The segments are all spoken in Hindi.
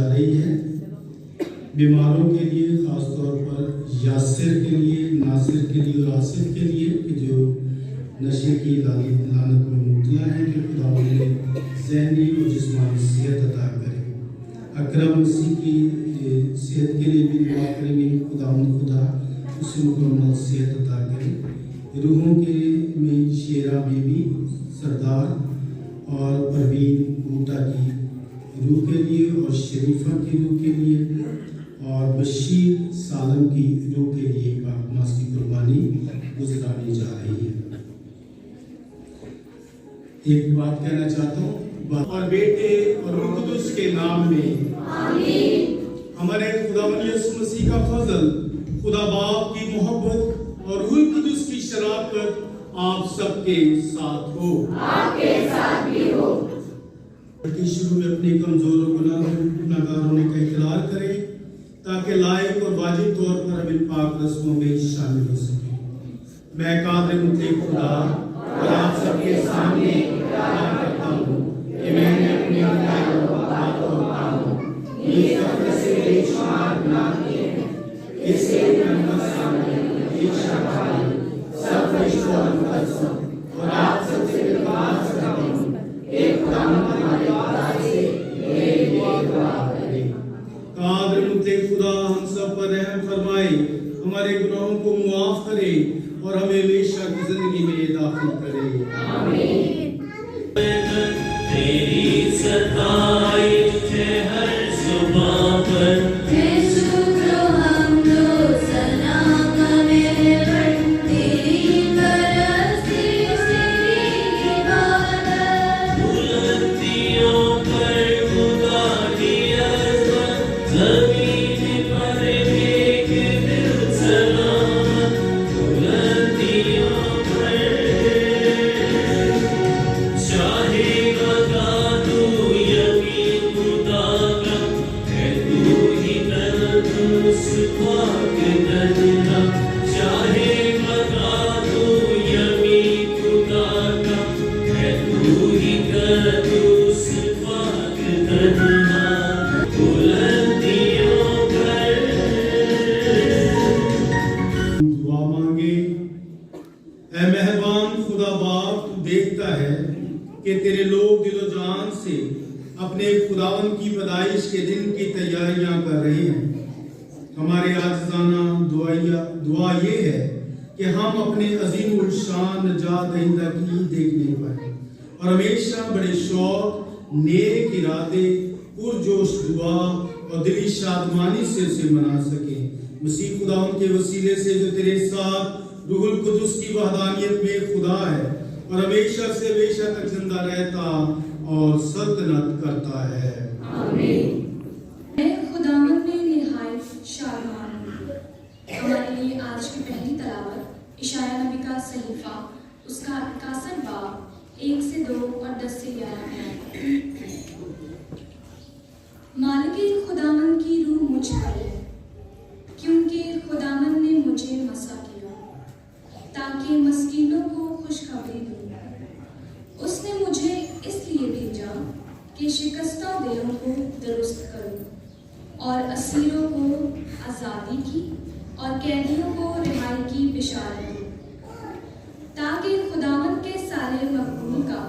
रही है। बीमारों के लिए, ख़ासतौर पर यासिर के लिए, नासिर के लिए और आसिफ के लिए कि जो नशे की लानत में मुब्तला है, कि खुदा उन्हें ज़हनी और जिस्मानी सेहत अता करे। अकरम मसीह की सेहत के लिए भी दुआ करेंगे, खुदा उसे मुकम्मल सेहत अता करे। रूहों के में शेरा बीबी सरदार और परवीन बूटा की रूह के लिए और शरीफा की रूह के लिए और बशीर सालम की रूह के लिए मास की कुर्बानी गुजरानी जा रही है। एक बात कहना चाहता हूँ, और बेटे और रूह कुदुस के नाम में आमीन। हमारे खुदावंद यीशु मसीह का फजल, खुदा बाप की मोहब्बत और रूह कुदुस की शराकत आप सबके साथ हो, आपके साथ भी हो। शुरू में अपने कमजोर और गुनाहगार होने का इकरार करें ताकि लायक और वाजिब तौर पर हम इन पाक रस्मों में शामिल हो सकें। मैं कादिर मुतलक खुदा और आप सबके सामने इकरार करता हूँ कि मैंने अपनी बातों और कामों से बेशुमार गुनाह किए हैं। इससे सब फरिश्तों और मुक़द्दसों और आप सबसे दरख्वास्त करता हूँ, एक खुदावंद हमारे खुदा से मेरे लिए दुआ करें। कादिर मुतलक खुदा हम सब पर रहम फरमाए, हमारे गुनाहों को मुआफ करे और हमें हमेशा की जिंदगी में दाखिल करे। आमीन। तेरी सताई है हर जुबान पर, कि तेरे लोग दिलो जान से अपने खुदावन की पैदाइश के दिन की तैयारियां कर रहे हैं। हमारे आजिज़ाना दुआ ये है कि हम अपने अजीम उल शान नजात दहिंदा की देखने पाए और हमेशा बड़े शौक, नेक इरादे, पुरजोश दुआ और दिली शादमानी से उसे मना सके। मसीह खुदावन के वसीले से जो तेरे साथ रूहुल कुदुस की वहदानियत में खुदा है और हमेशा से हमेशा तक जिंदा रहता और सल्तनत करता है। आमीन। मैं खुदावंद में निहायत शादमान हूँ। हमारे लिए आज की पहली तलावत इशाया नबी का सहीफा उसका 61 बाब 1 से 2 और 10 से 11 में। मालिके खुदावंद की रूह मुझ पर है, क्योंकि खुदावंद ने मुझे मसा किया ताकि मस्कीनों को खुशखबरी दूं। उसने मुझे इसलिए भेजा कि शिकस्ता दिलों को दुरुस्त करूं और असीरों को आज़ादी की और कैदियों को रिहाई की बिशारत दूं, ताकि खुदावंद के सारे मकबूल का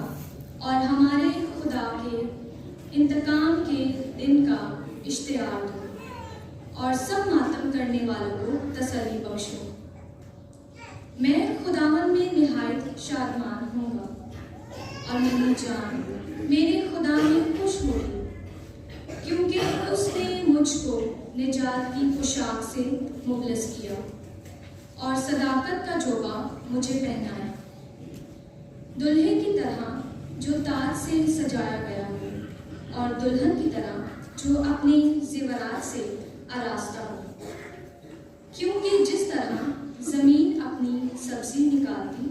और हमारे खुदा के इंतकाम के दिन का इश्तिहार दूं और सब मातम करने वालों को तसल्ली बख्शूं। मैं खुदावंद में निहायत शादमान होऊंगा और मेरी जान मेरे खुदा में खुश होगी, क्योंकि उसने मुझको निजात की पोशाक से मुबलस किया और सदाकत का जोबा मुझे पहनाया, दुल्हे की तरह जो ताज से सजाया गया हो और दुल्हन की तरह जो अपनी ज़ेवरात से आरास्ता हो। क्योंकि जिस तरह जमीन अपनी सब्जी निकालती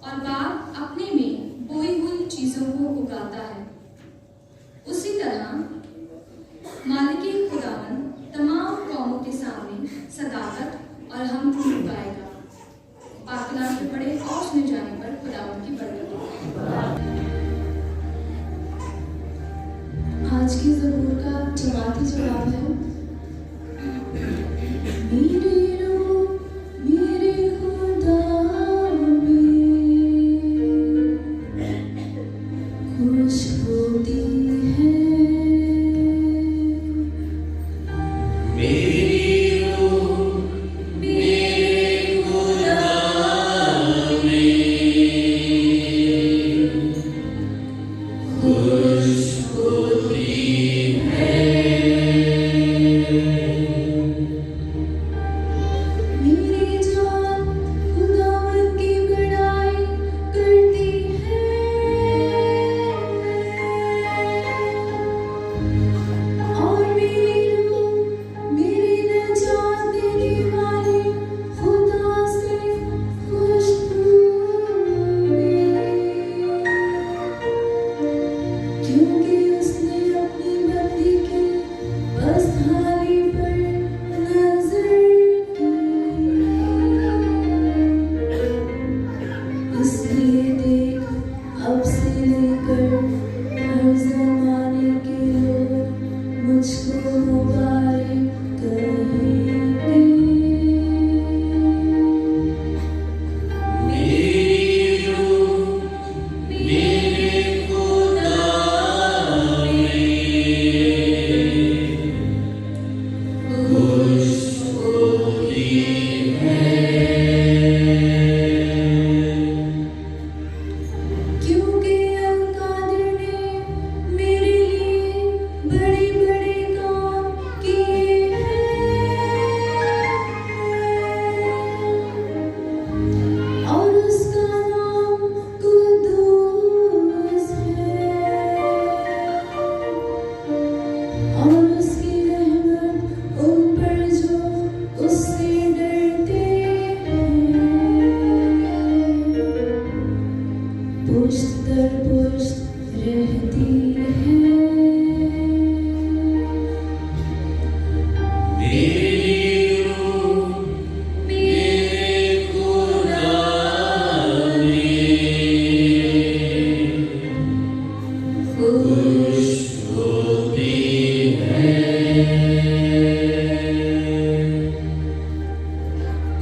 और बाग अपने में बोई हुई चीजों को उगाता है, उसी तरह मालिके खुदावंद तमाम कौमों के सामने सदाकत और हम उगाएगा। पाकलाम के पढ़े और सुने जाने पर खुदावंद की बरकत। आज की ज़बूर का जमाती कलाम है। मेरे रूह मेरे खुदा में खुश होती है। मेरी जान खुदावन की बड़ाई करती है। और मेरी रूह मेरी नजात देने वाले खुदा से खुश हुई, क्योंकि उसने अपनी बंदी की बसहाली पर नजर की। इसलिए देख, अब से लेकर हर जमाने के लोग मुझको मुबारक कहेंगे। क्योंकि अल-कादिर ने मेरे लिए बड़े बड़े काम किए हैं और उसका नाम कुद्दूस है और उसकी रहमत उन पर जो उससे डरते हैं पुश्त दर पुश्त रहती है।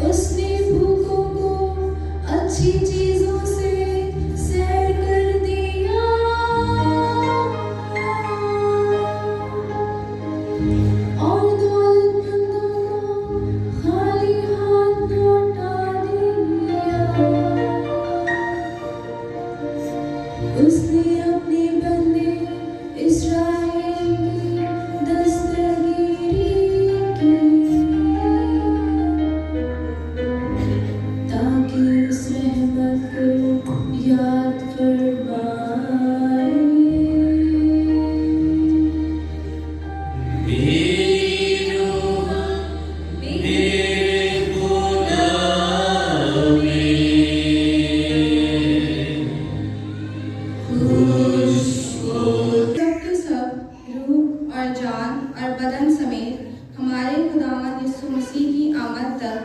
उसने भूखों को अच्छी चीजों से सैर कर दिया और दौलतमंदों को खाली हाथ लौटा दिया। उसने अपने बंदे इस्राएल की दस्तगीरी की ताकि उस रहमत को याद फरमाए। सबके सब रूह और जान और बदन समेत हमारे खुदावंद यीशु मसीह की आमद तक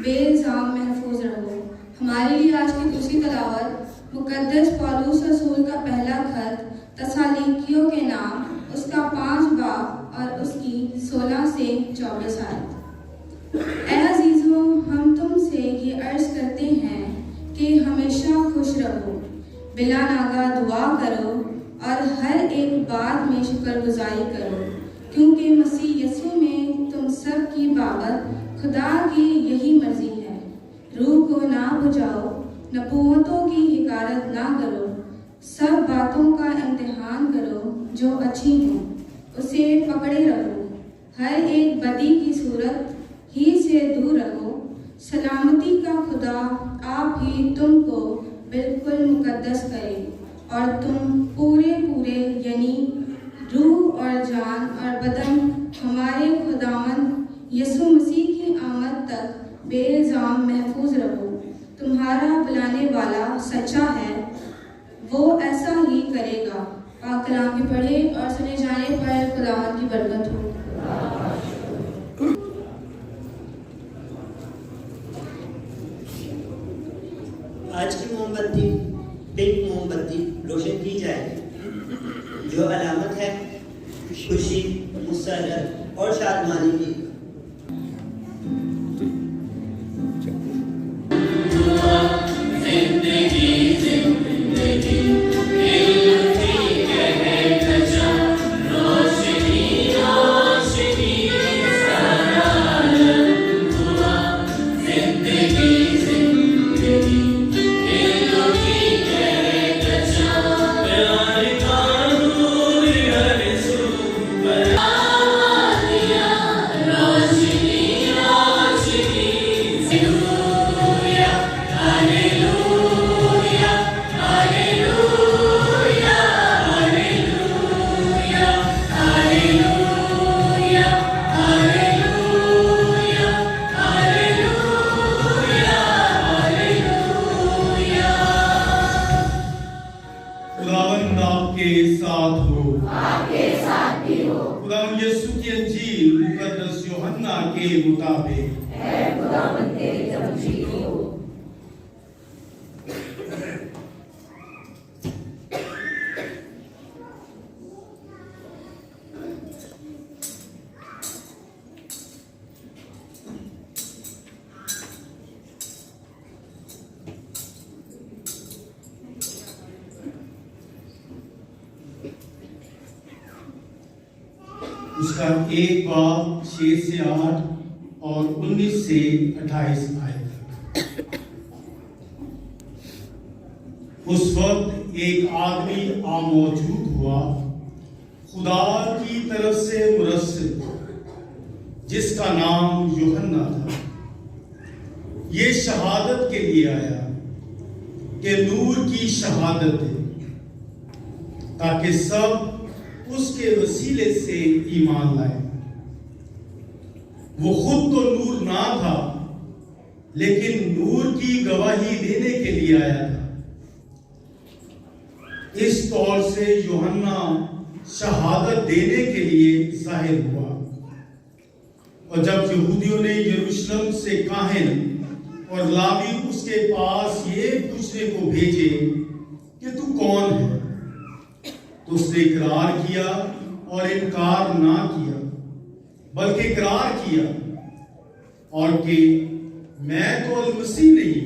बेइल्जाम महफूज रहो। हमारे लिए आज की दूसरी तलावत मुकद्दस पौलुस रसूल का पहला खत तस्सलुनीकियों के नाम उसका 5 बाब और उसकी 16 से 24 आयत। ऐ अजीजों, हम तुमसे ये अर्ज करते हैं कि हमेशा खुश रहो, बिला नागा दुआ करो और हर एक बात में शुक्रगुजारी करो, क्योंकि मसीह यीशु में तुम सब की बाबत खुदा की यही मर्जी है। रूह को ना बुझाओ, नबूवतों की हिकारत ना करो, सब बातों का इम्तिहान करो जो अच्छी हों, उसे पकड़े रखो, हर एक बदी की सूरत ही से दूर रहो। सलामती का खुदा आप ही तुमको बिल्कुल मुकद्दस करे और तुम पूरे पूरे यानी रूह और जान और बदन हमारे खुदावंद यीशु मसीह की आमद तक बेइल्जाम महफूज रहो। तुम्हारा बुलाने वाला सच्चा है, वो ऐसा ही करेगा। पाक कलाम की पढ़े और सुने जाने पर खुदावंद की बरकत हो। आज की मोमबत्ती पिंक मोमबत्ती रोशन की जाए, जो अलामत है खुशी, मुसर्रत और शादमानी की। खुदावंद आपके साथ हो, आपके साथ भी हो। खुदावंद यीशु की इंजील मुकद्दस यूहन्ना के मुताबिक है। खुदावंद तेरी तमजीद हो। उसका 1 बाब 6 से 8 और 19 से 28 आए। उस वक्त एक आदमी मौजूद हुआ, खुदा की तरफ से मुरस्सिल, जिसका नाम यूहन्ना था। ये शहादत के लिए आया कि नूर की शहादत है, ताकि सब उसके वसीले से ईमान लाए। वो खुद तो नूर ना था, लेकिन नूर की गवाही देने के लिए आया था। इस तौर से यूहन्ना शहादत देने के लिए जाहिर हुआ। और जब यहूदियों ने यरूशलेम से काहिन और लावी उसके पास ये पूछने को भेजे कि तू कौन है, तो उसने इकरार किया और इनकार ना किया, बल्कि इकरार किया और कि मैं तो अल-मसीह नहीं।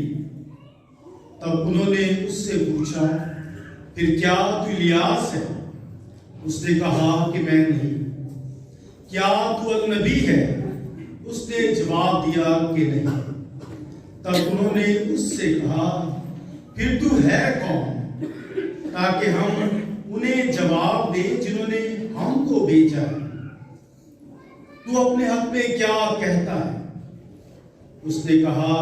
तब उन्होंने उससे पूछा, फिर क्या तू इलियास है? उसने कहा कि मैं नहीं। क्या तू अल-नबी है? उसने जवाब दिया कि नहीं। तब उन्होंने उससे कहा, फिर तू है कौन, ताकि हम उन्हें जवाब दे जिन्होंने हमको भेजा है। तू अपने हक में क्या कहता है? उसने कहा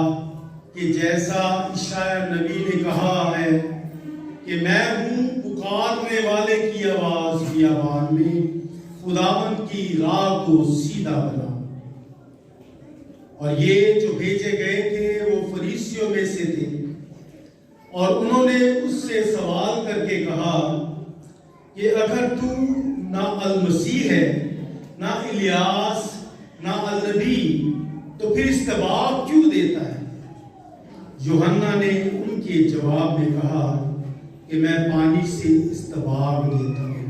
कि जैसा यशायाह नबी ने कहा है कि मैं हूं पुकारने वाले की आवाज बियाबान में, खुदावंद की राह को सीधा बना। और ये जो भेजे गए थे वो फरीसियों में से थे, और उन्होंने उससे सवाल करके कहा कि अगर तू ना अल-मसीह है, ना इलियास, ना अल-नबी, तो फिर इस्तबाब क्यों देता है? यूहन्ना ने उनके जवाब में कहा कि मैं पानी से इस्तबाब देता हूं,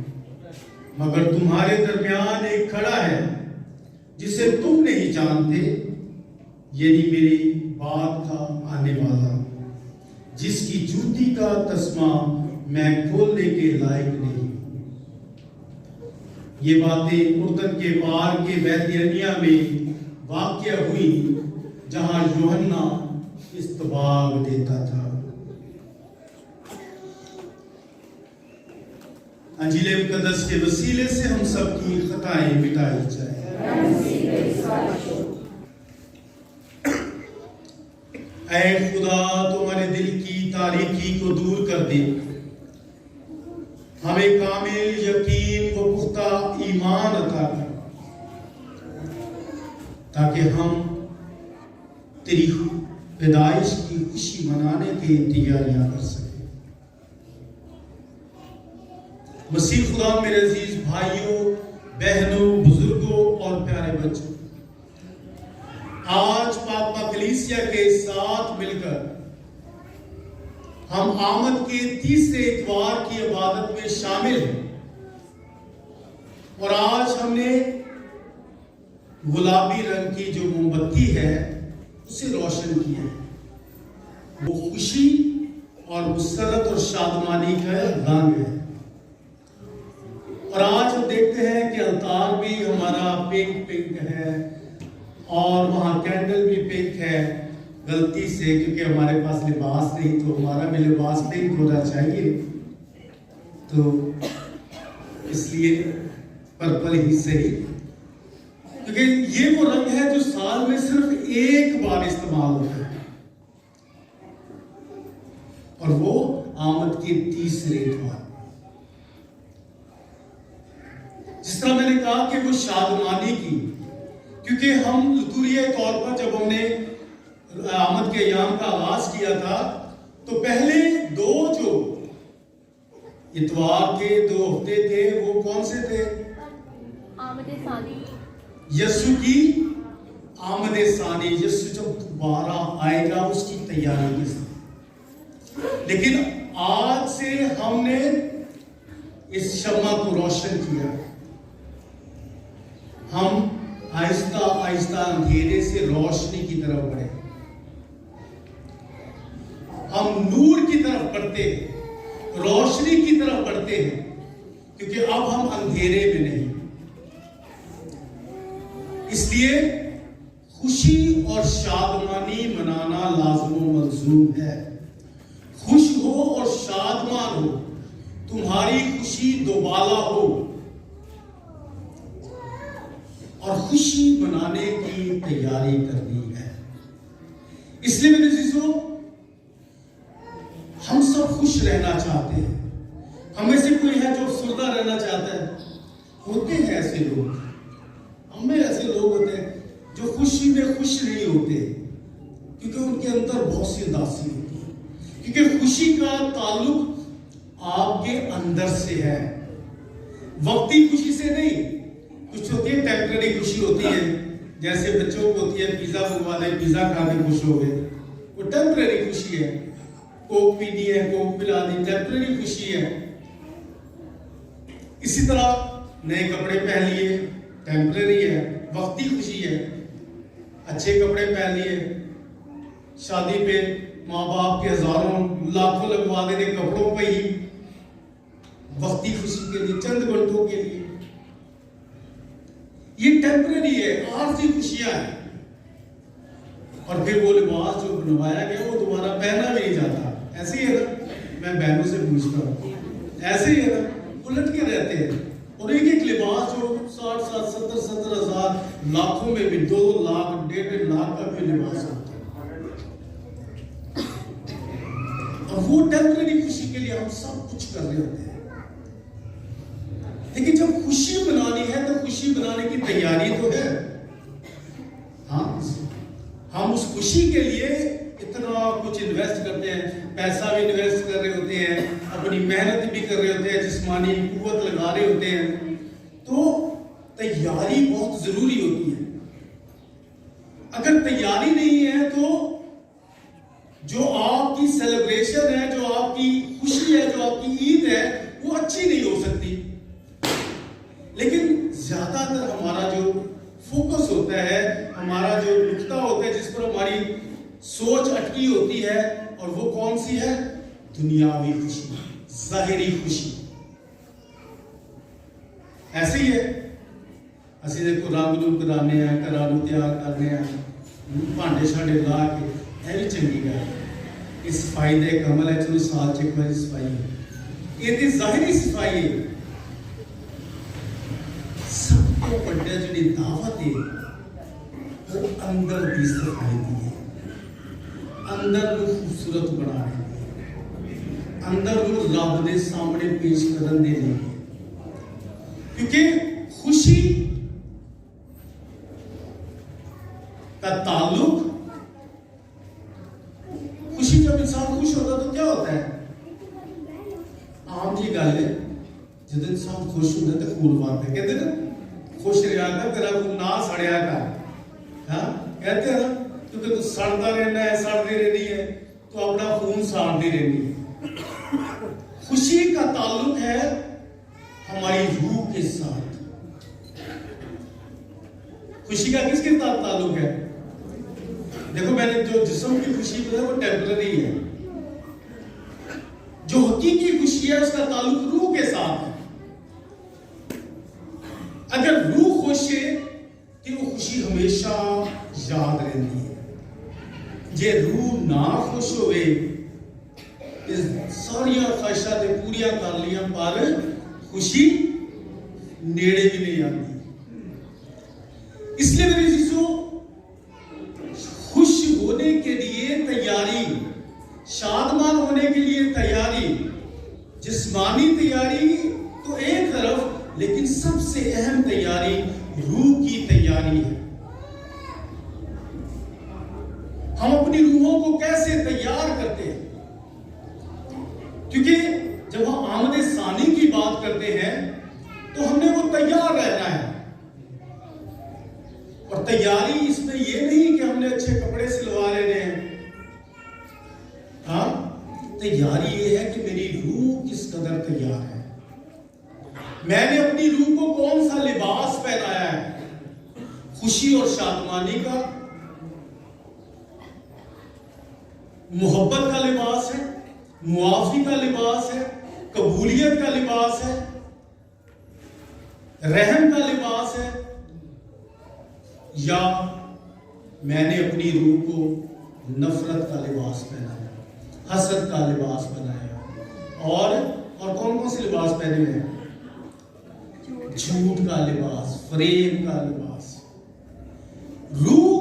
मगर तुम्हारे दरमियान एक खड़ा है जिसे तुम नहीं जानते, यदि मेरे बाद का आने वाला, जिसकी जूती का तस्मा मैं खोलने के लायक नहीं। ये बातें उर्दन के पार के बैतनिय्याह में वाक़या हुई, जहां यूहन्ना इस्तबाग देता था। अंजील मुक़द्दस के वसीले से हम सबकी खताएं मिटाई जाए। ऐ खुदा, तुम्हारे दिल की तारीकी को दूर कर दे, हमें कामिल यकीन व पुख्ता ईमान अता कर, ताकि हम तेरी पैदाइश की खुशी मनाने की तैयारियां कर सकें। मसीह खुदा मेरे अजीज भाइयों, बहनों, बुजुर्गों और प्यारे बच्चों, आज पाक कलीसिया के साथ मिलकर हम आमद के तीसरे इतवार की इबादत में शामिल हैं। और आज हमने गुलाबी रंग की जो मोमबत्ती है उसे रोशन किया। वो खुशी और मुसरत और शादमानी का रंग है। और आज हम देखते हैं कि अल्तार भी हमारा पिंक है और वहां कैंडल भी पिंक है, गलती से, क्योंकि हमारे पास लिबास नहीं, तो हमारा भी लिबास पिंक होना चाहिए, तो इसलिए पर्पल ही सही, क्योंकि ये वो रंग है जो साल में सिर्फ एक बार इस्तेमाल होता है और वो आमद के तीसरे द्वार। जिस तरह मैंने कहा कि वो शादमानी की, क्योंकि हम लतूरिया तौर पर जब हमने आमद के अयाम का आगाज किया था तो पहले दो जो इतवार के 2 हफ्ते थे वो कौन से थे? आमद सानी, यीशु की आमद सानी, यीशु जब दोबारा आएगा उसकी तैयारी के साथ। लेकिन आज से हमने इस शम्मा को रोशन किया। हम आहिस्ता आहिस्ता अंधेरे से रोशनी की तरफ बढ़े, हम नूर की तरफ बढ़ते हैं, रोशनी की तरफ बढ़ते हैं, क्योंकि अब हम अंधेरे में नहीं। इसलिए खुशी और शादमानी मनाना लाज़िम मलज़ूम है। खुश हो और शादमान हो, तुम्हारी खुशी दोबाला हो और खुशी मनाने की तैयारी करनी है। इसलिए मेरे अज़ीज़ों, हम सब खुश रहना चाहते हैं। हमें से कोई है जो अफसरदा रहना चाहता है? होते हैं ऐसे लोग, हमें ऐसे लोग होते हैं जो खुशी में खुश नहीं होते, क्योंकि उनके अंदर बहुत सी उदासी होती है, क्योंकि खुशी का ताल्लुक आपके अंदर से है, वक्ती खुशी से नहीं। कुछ होती है टेम्पररी खुशी होती है, जैसे बच्चों को होती है पिज्जा मंगवा दे, पिज्जा खा के खुश हो गए, वो टेम्पररी खुशी है। कोक पीनी है, कोक पिला दी, टेम्पररी खुशी है। इसी तरह नए कपड़े पहन लिए, टेम्पररी है, वक्ती खुशी है। अच्छे कपड़े पहन लिए, शादी पे माँ बाप के हजारों लाखों लगवा देने कपड़ों पे ही, वक्ती खुशी के लिए, चंद घंटों के लिए, ये टेम्पररी है, आर्जी खुशियां हैं। और फिर वो लिबास जो बनवाया गया वो दोबारा पहना भी नहीं जाता। ऐसे ही है ना, मैं बहनों से पूछता हूँ, ऐसे ही है ना, उलट के रहते हैं। और एक एक लिबास जो 60-60, 70-70 हजार, लाखों में भी 2 लाख, 1.5 लाख का भी लिबास होता है। और वो टेम्पररी खुशी के लिए हम सब कुछ कर रहे होते हैं। लेकिन जब खुशी मनानी है तो खुशी मनाने की तैयारी तो है। हाँ, हम उस खुशी के लिए इतना कुछ इन्वेस्ट करते हैं, पैसा भी इन्वेस्ट कर रहे होते हैं, अपनी मेहनत भी कर रहे होते हैं, जिस्मानी कुव्वत लगा रहे होते हैं, तो तैयारी बहुत जरूरी होती है। अगर तैयारी नहीं है तो जो आपकी सेलिब्रेशन है, जो आपकी खुशी है, जो आपकी ईद है, वो अच्छी नहीं हो सकती। लेकिन ज्यादातर हमारा जो फोकस होता है, हमारा जो नुक्ता होता है, जिस पर हमारी सोच अटकी होती है, और वो कौन सी है? दुनियावी खुशी, जाहिरी खुशी। ऐसे ही है, असि देखो रंग रूप कराने हैं, घरां नूं तैयार करने हैं, भांडे शांडे ला के, यह भी चंगी गल है। इस सफाई दे कमल है, चलो साल च एक बार सफाई है, ये दी जाहिरी सफाई है। सबको बड़ा जी दावत है वो अंदर की सफाई दी है, अंदर को खूबसूरत बनाने दी, अंदर को रब के सामने पेश करने दे दी। क्योंकि खुशी का ताल्लुक, खुशी जब इंसान खुश होता है तो क्या होता है? आम जी गल है, जब इंसान खुश होता है तो खून बहता है। कहते ना, खुश रहा कर, तेरा खून ना सड़िया कर। हाँ, कहते हैं ना, क्योंकि तू सड़ता रहना है, सड़ती रहनी है, तो अपना खून साड़ती रहनी है। खुशी का ताल्लुक है हमारी रूह के साथ। खुशी का किसके साथ ताल्लुक है? देखो, मैंने जो जिस्म की खुशी बताई वो टेम्पररी है, जो हकीकी खुशी है उसका ताल्लुक रूह के साथ है। अगर रूह खुश है तो वो खुशी हमेशा याद रहती है। जे रूह ना खुश होवे सारिया ख्वाहिशां पूरिया कर लिया पर खुशी नेड़े भी नहीं आती। इसलिए मेरे चीजों, खुश होने के लिए तैयारी, शादमान होने के लिए तैयारी, जिस्मानी तैयारी तो एक तरफ, लेकिन सबसे अहम तैयारी रूह की तैयारी है। हम अपनी रूहों को कैसे तैयार करते हैं? क्योंकि जब हम आमद सानी की बात करते हैं तो हमने वो तैयार रहना है। और तैयारी इसमें ये नहीं कि हमने अच्छे कपड़े सिलवा लेने हैं। हाँ, तैयारी ये है कि मेरी रूह किस कदर तैयार है, मैंने अपनी रूह को कौन सा लिबास पहनाया है, खुशी और शादमानी का, मोहब्बत का लिबास है, मुआफी का लिबास है, कबूलियत का लिबास है, रहम का लिबास है, या मैंने अपनी रूह को नफरत का लिबास पहनाया, हसद का लिबास बनाया, और कौन कौन से लिबास पहने हुए हैं? झूठ का लिबास, फरेब का लिबास। रूह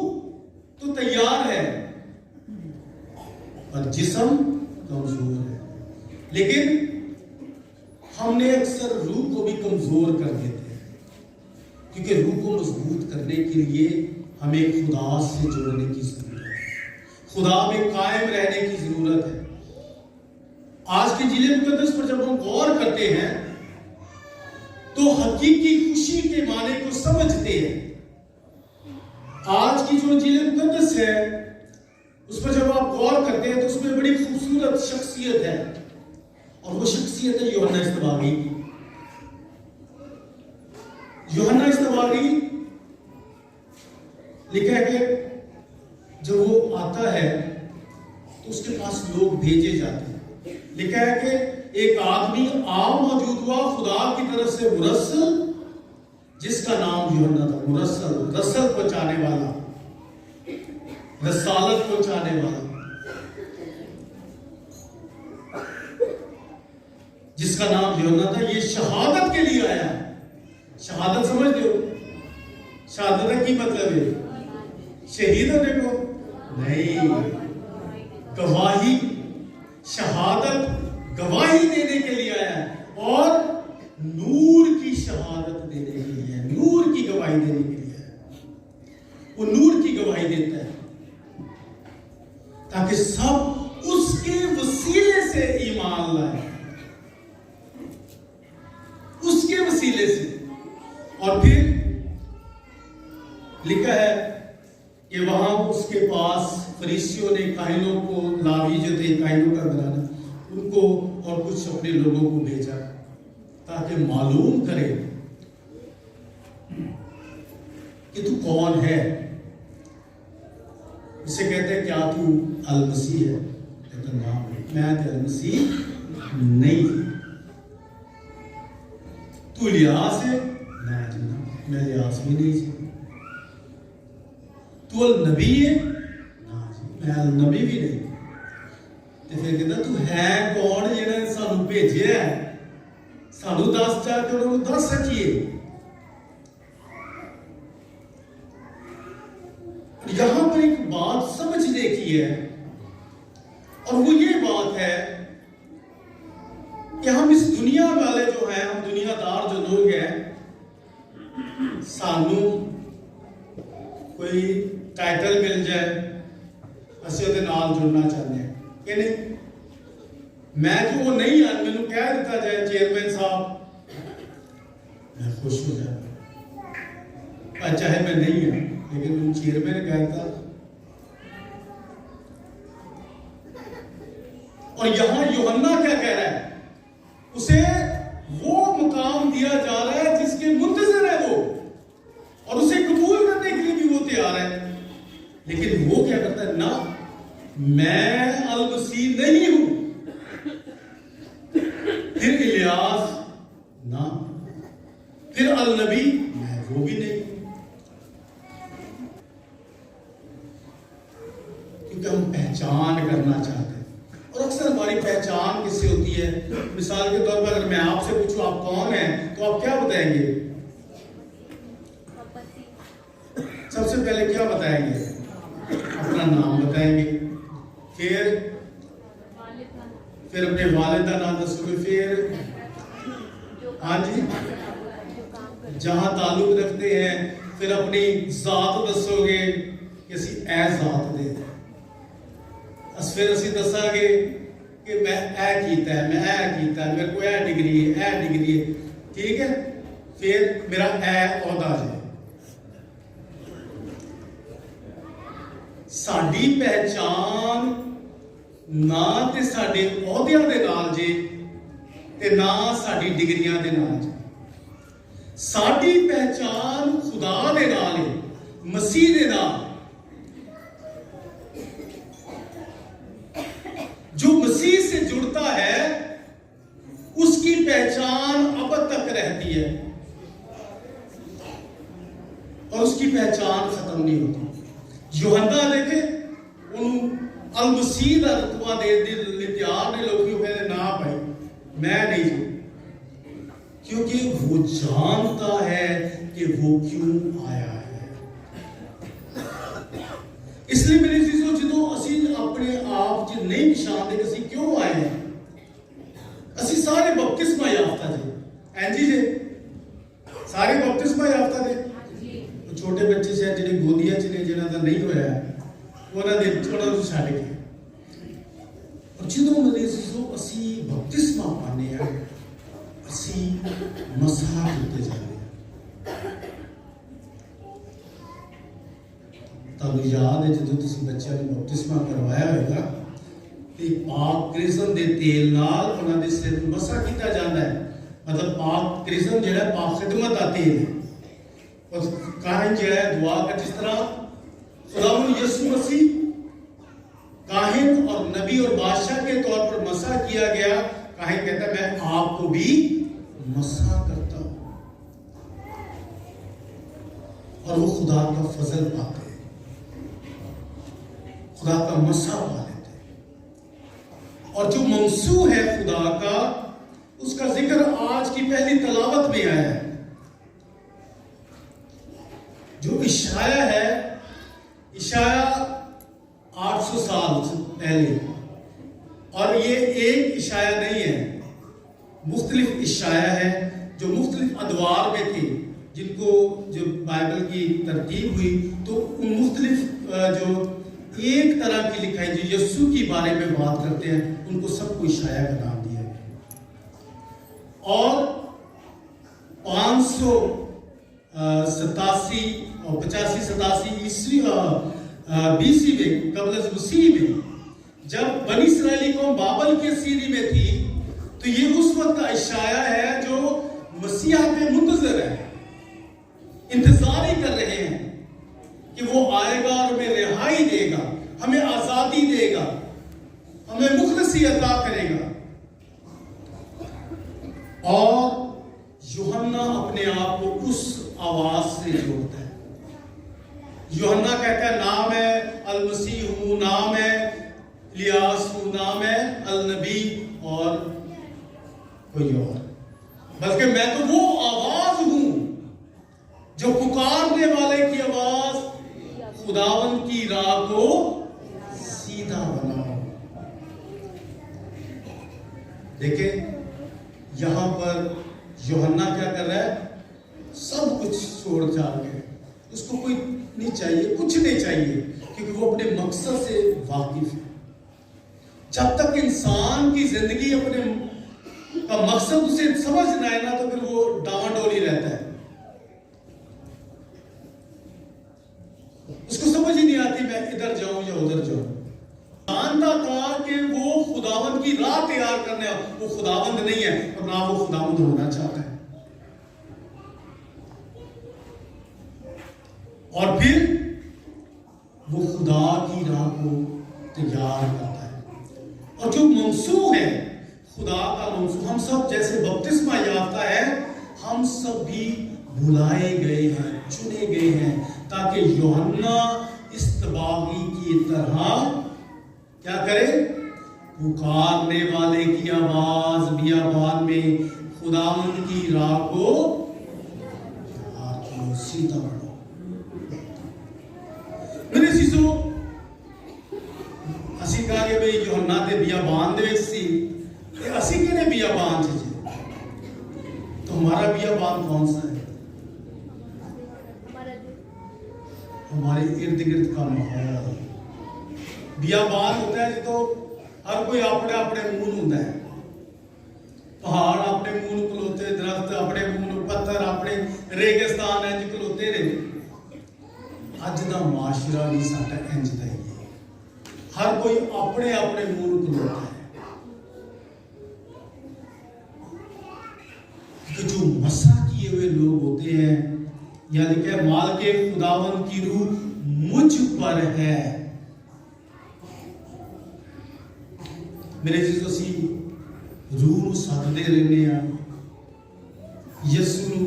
तो तैयार है और जिस्म कमजोर है, लेकिन हमने अक्सर रूह को भी कमजोर कर देते हैं, क्योंकि रूह को मजबूत करने के लिए हमें खुदा से जुड़ने की जरूरत है, खुदा में कायम रहने की जरूरत है। आज के जिले मुकद्दस पर जब हम गौर करते हैं तो हकीकी खुशी के माने को समझते हैं। आज की जो जिले मुकद्दस है उस पर जब आप गौर करते हैं तो उसमें बड़ी खूबसूरत शख्सियत है, और वो शख्सियत है यूहन्ना इस्तबागी की। यूहन्ना इस्तबागी लिखा है कि जब वो आता है तो उसके पास लोग भेजे जाते हैं। लिखा है कि एक आदमी आम मौजूद हुआ खुदा की तरफ से, मुरस्सल, जिसका नाम यूहन्ना था। मुरस्सल, रसल पहुंचाने वाला, रसालत पहुंचाने वाला, जिसका नाम यूहन्ना था। ये शहादत के लिए आया। शहादत समझते हो? शहादत की मतलब है शहीद होने को नहीं, गवाही, शहादत गवाही देने के लिए आया है, और नूर की शहादत देने के लिए है, नूर की गवाही देने के लिए है। वो नूर की गवाही देता है ताकि सब उसके वसीले से ईमान लाए, उसके वसीले से। और फिर लिखा है कि वहां उसके पास फरीसियों ने काहिनों को, लावी जो थे काहिनों का घराना, उनको और कुछ अपने लोगों को भेजा ताकि मालूम करे कि तू कौन है। उसे कहते हैं क्या तू अल मसीह है? कहता ना, मैं तो अल मसीह नहीं। तू लियास है? मैं लियास भी नहीं जी। तू अल नबी है? ना जी, मैं अल नबी भी नहीं। तो फिर कहता तू है कौन जिन्हें सानू भेजे है? सानू दस जाके उन्होंने दस सकिए। यहां पर एक बात समझने की है, और वो ये बात है कि हम इस दुनिया वाले जो हैं, हम दुनियादार जो लोग हैं, सानू कोई टाइटल मिल जाए, असं ਉਹਦੇ ਨਾਲ जुड़ना चाहते हैं कि नहीं। मैं जो वो नहीं है, मैंने कह दिता जाए चेयरमैन साहब, मैं खुश हो जाए, चाहे मैं नहीं है, लेकिन उन चेयरमैन कहता। और यहां यूहन्ना क्या कह रहा है? उसे वो मुकाम दिया जा रहा है जिसके मुंतजर है वो, और उसे कबूल करने के लिए मैं अल मसीह नहीं हूं। फिर इलियास ना, फिर अल नबी मैं वो भी नहीं हूं। क्योंकि हम पहचान करना चाहते हैं, और अक्सर हमारी पहचान किससे होती है? मिसाल के तौर पर अगर मैं आपसे पूछूं आप कौन हैं, तो आप क्या बताएंगे? सबसे पहले क्या बताएंगे? अपना नाम बताएंगे, फिर अपने वालिद का नाम दसोगे, फिर हाँ जी जहां ताल्लुक रखते हैं, फिर अपनी जात दसोगे कि असी ऐ जात दे, फिर असी दसांगे कि मैं ऐ कीता है, मैं ऐ कीता है, मेरे को ऐ डिग्री है, ऐ डिग्री है, ठीक है, फिर मेरा ऐ औहदा है। साडी पहचान ना ते साडे अहुदियां दे नाल जे ते ना साडी डिग्रियां दे नाल जे। साडी पहचान खुदा दे नाल है, मसीह दे नाल। जो मसीह से जुड़ता है उसकी पहचान अब तक रहती है और उसकी पहचान खत्म नहीं होती। यूहन्ना देखे अल मसीह का रुतबा दे तैयार ने लोग कहते ना भाई मैं नहीं हूं, क्योंकि वो जानता है कि वो क्यों आया है। इसलिए मेरी चीजों जो असी अपने आप च नहीं पछाणदे कि असी क्यों आए हैं। असी सारे बपतिस्मा याफ्ता जी, एंजी जे सारे बपतिस्मा याफ्ता दे। छोटे बच्चे शायद जिहड़े गोदियां च ने, जिन्हां दा नहीं होया ਉਹਨਾਂ ਨੂੰ ਛੱਡ ਕੇ, और ਜਦੋਂ ਮੇਰੇ ਸਿਸੋ ਅਸੀਂ ਬਪਤਿਸਮਾ ਪਾਉਂਦੇ ਹਾਂ, ਅਸੀਂ ਮਸਾ ਕੀਤੇ ਜਾਂਦੇ ਹਾਂ। ਤੁਹਾਨੂੰ ਯਾਦ ਹੈ ਜਦੋਂ ਤੁਸੀਂ ਬੱਚਿਆਂ ਨੂੰ ਬਪਤਿਸਮਾ ਕਰਵਾਇਆ ਹੋਵੇਗਾ ਤੇ ਪਾਕ ਕ੍ਰਿਸਮ ਦੇ ਤੇਲ ਨਾਲ ਉਹਨਾਂ ਦੇ ਸਿਰ ਨੂੰ ਮਸਾ ਕੀਤਾ ਜਾਂਦਾ ਹੈ। मतलब पाक क्रिस्म ਜਿਹੜਾ पाक खिदमत ਦਾ ਤੇਲ है, और काहिन जो है दुआ का, जिस तरह खुदावंद यीशु मसीह काहिन और नबी और बादशाह के तौर पर मसा किया गया, काहिन कहता है मैं आपको भी मसा करता हूं, और वो खुदा का फजल पाते हैं, खुदा का मसा पा लेते हैं। और जो मंसू है खुदा का, उसका जिक्र आज की पहली तलावत में आया है। जो इशाया है, इशाया 800 साल पहले, और ये एक इशाया नहीं है, मुख्तलिफ इशाया है जो मुख्तलिफ अदवार में थे, जिनको जो बाइबल की तरतीब हुई तो उन मुख्तलिफ जो एक तरह की लिखाई जो यस्सु के बारे में बात करते हैं, उनको सबको इशाया का नाम दिया गया। और 587 और 85-87 ईस्वी BC में, कबल मसीह में, जब बनी इस्राएली कौम बाबल के सीरी में थी, तो ये उस वक्त का इशाया है जो मसीहा पे मुंतजर है, इंतजार ही कर रहे हैं कि वो आएगा और हमें रिहाई देगा, हमें आजादी देगा, हमें मुखलसी अता करेगा। और यूहन्ना अपने आप को उस आवाज से जोड़ता है। यूहन्ना कहता है नाम है अल मसीह हूं, नाम है इलियास हूं, नाम है अल नबी और कोई और, बल्कि मैं तो वो आवाज हूं जो पुकारने वाले की आवाज, खुदावंद की राह को सीधा बनाओ। देखे यहां पर यूहन्ना क्या कर रहा है? सब कुछ छोड़ छाड़ के, उसको कोई नहीं चाहिए, कुछ नहीं चाहिए, क्योंकि वो अपने मकसद से वाकिफ है। जब तक इंसान की जिंदगी अपने का मकसद उसे समझ ना आए ना, तो फिर वो डावाडोल ही रहता है, उसको समझ ही नहीं आती मैं इधर जाऊं या उधर जाऊं। जानता था कि वो खुदावंद की राह तैयार करने, वो खुदावंद नहीं है और ना वो खुदावंद होना चाहता है। और फिर वो खुदा की राह को तैयार करता है। और जो मंसूख है, खुदा का मंसूख, हम सब जैसे बपतिस्मा याफ्ता है, हम सब भी बुलाए गए हैं, चुने गए हैं, ताकि यूहन्ना इस्तबागी की तरह क्या करे, पुकारने वाले की आवाज बियाबान में खुदावंद की राह को सीधा बढ़ो। मेरे सीसो ਅਸੀਂ ਕਹਾਂਗੇ ਵੀ ਯੋਹੰਨਾ ਦੇ ਬਿਆਬਾਨ ਦੇ ਵਿੱਚ ਸੀ ਤੇ ਅਸੀਂ ਕਿਹੜੇ ਬਿਆਬਾਨ 'ਚ ਜੀ? तो हमारा बियाबान कौन सा है? हमारे इर्द गिर्द का माहौल। बियाबान होता है जो हर कोई अपने अपने मुंह होता है, पहाड़ अपने मुंह खलोते, दरख्त अपने मुंह, पत्थर अपने, रेगिस्तान इंज खलोते रहे। अज का माशरा भी साडा इंज दा ही है, हर कोई अपने अपने मुंह खलोता है। कि जो मसा किए हुए लोग होते हैं, यानी कि माल के खुदावन की रूह मुझ पर है। मेरे जीसो सी रूह सददे रहने आ, यसु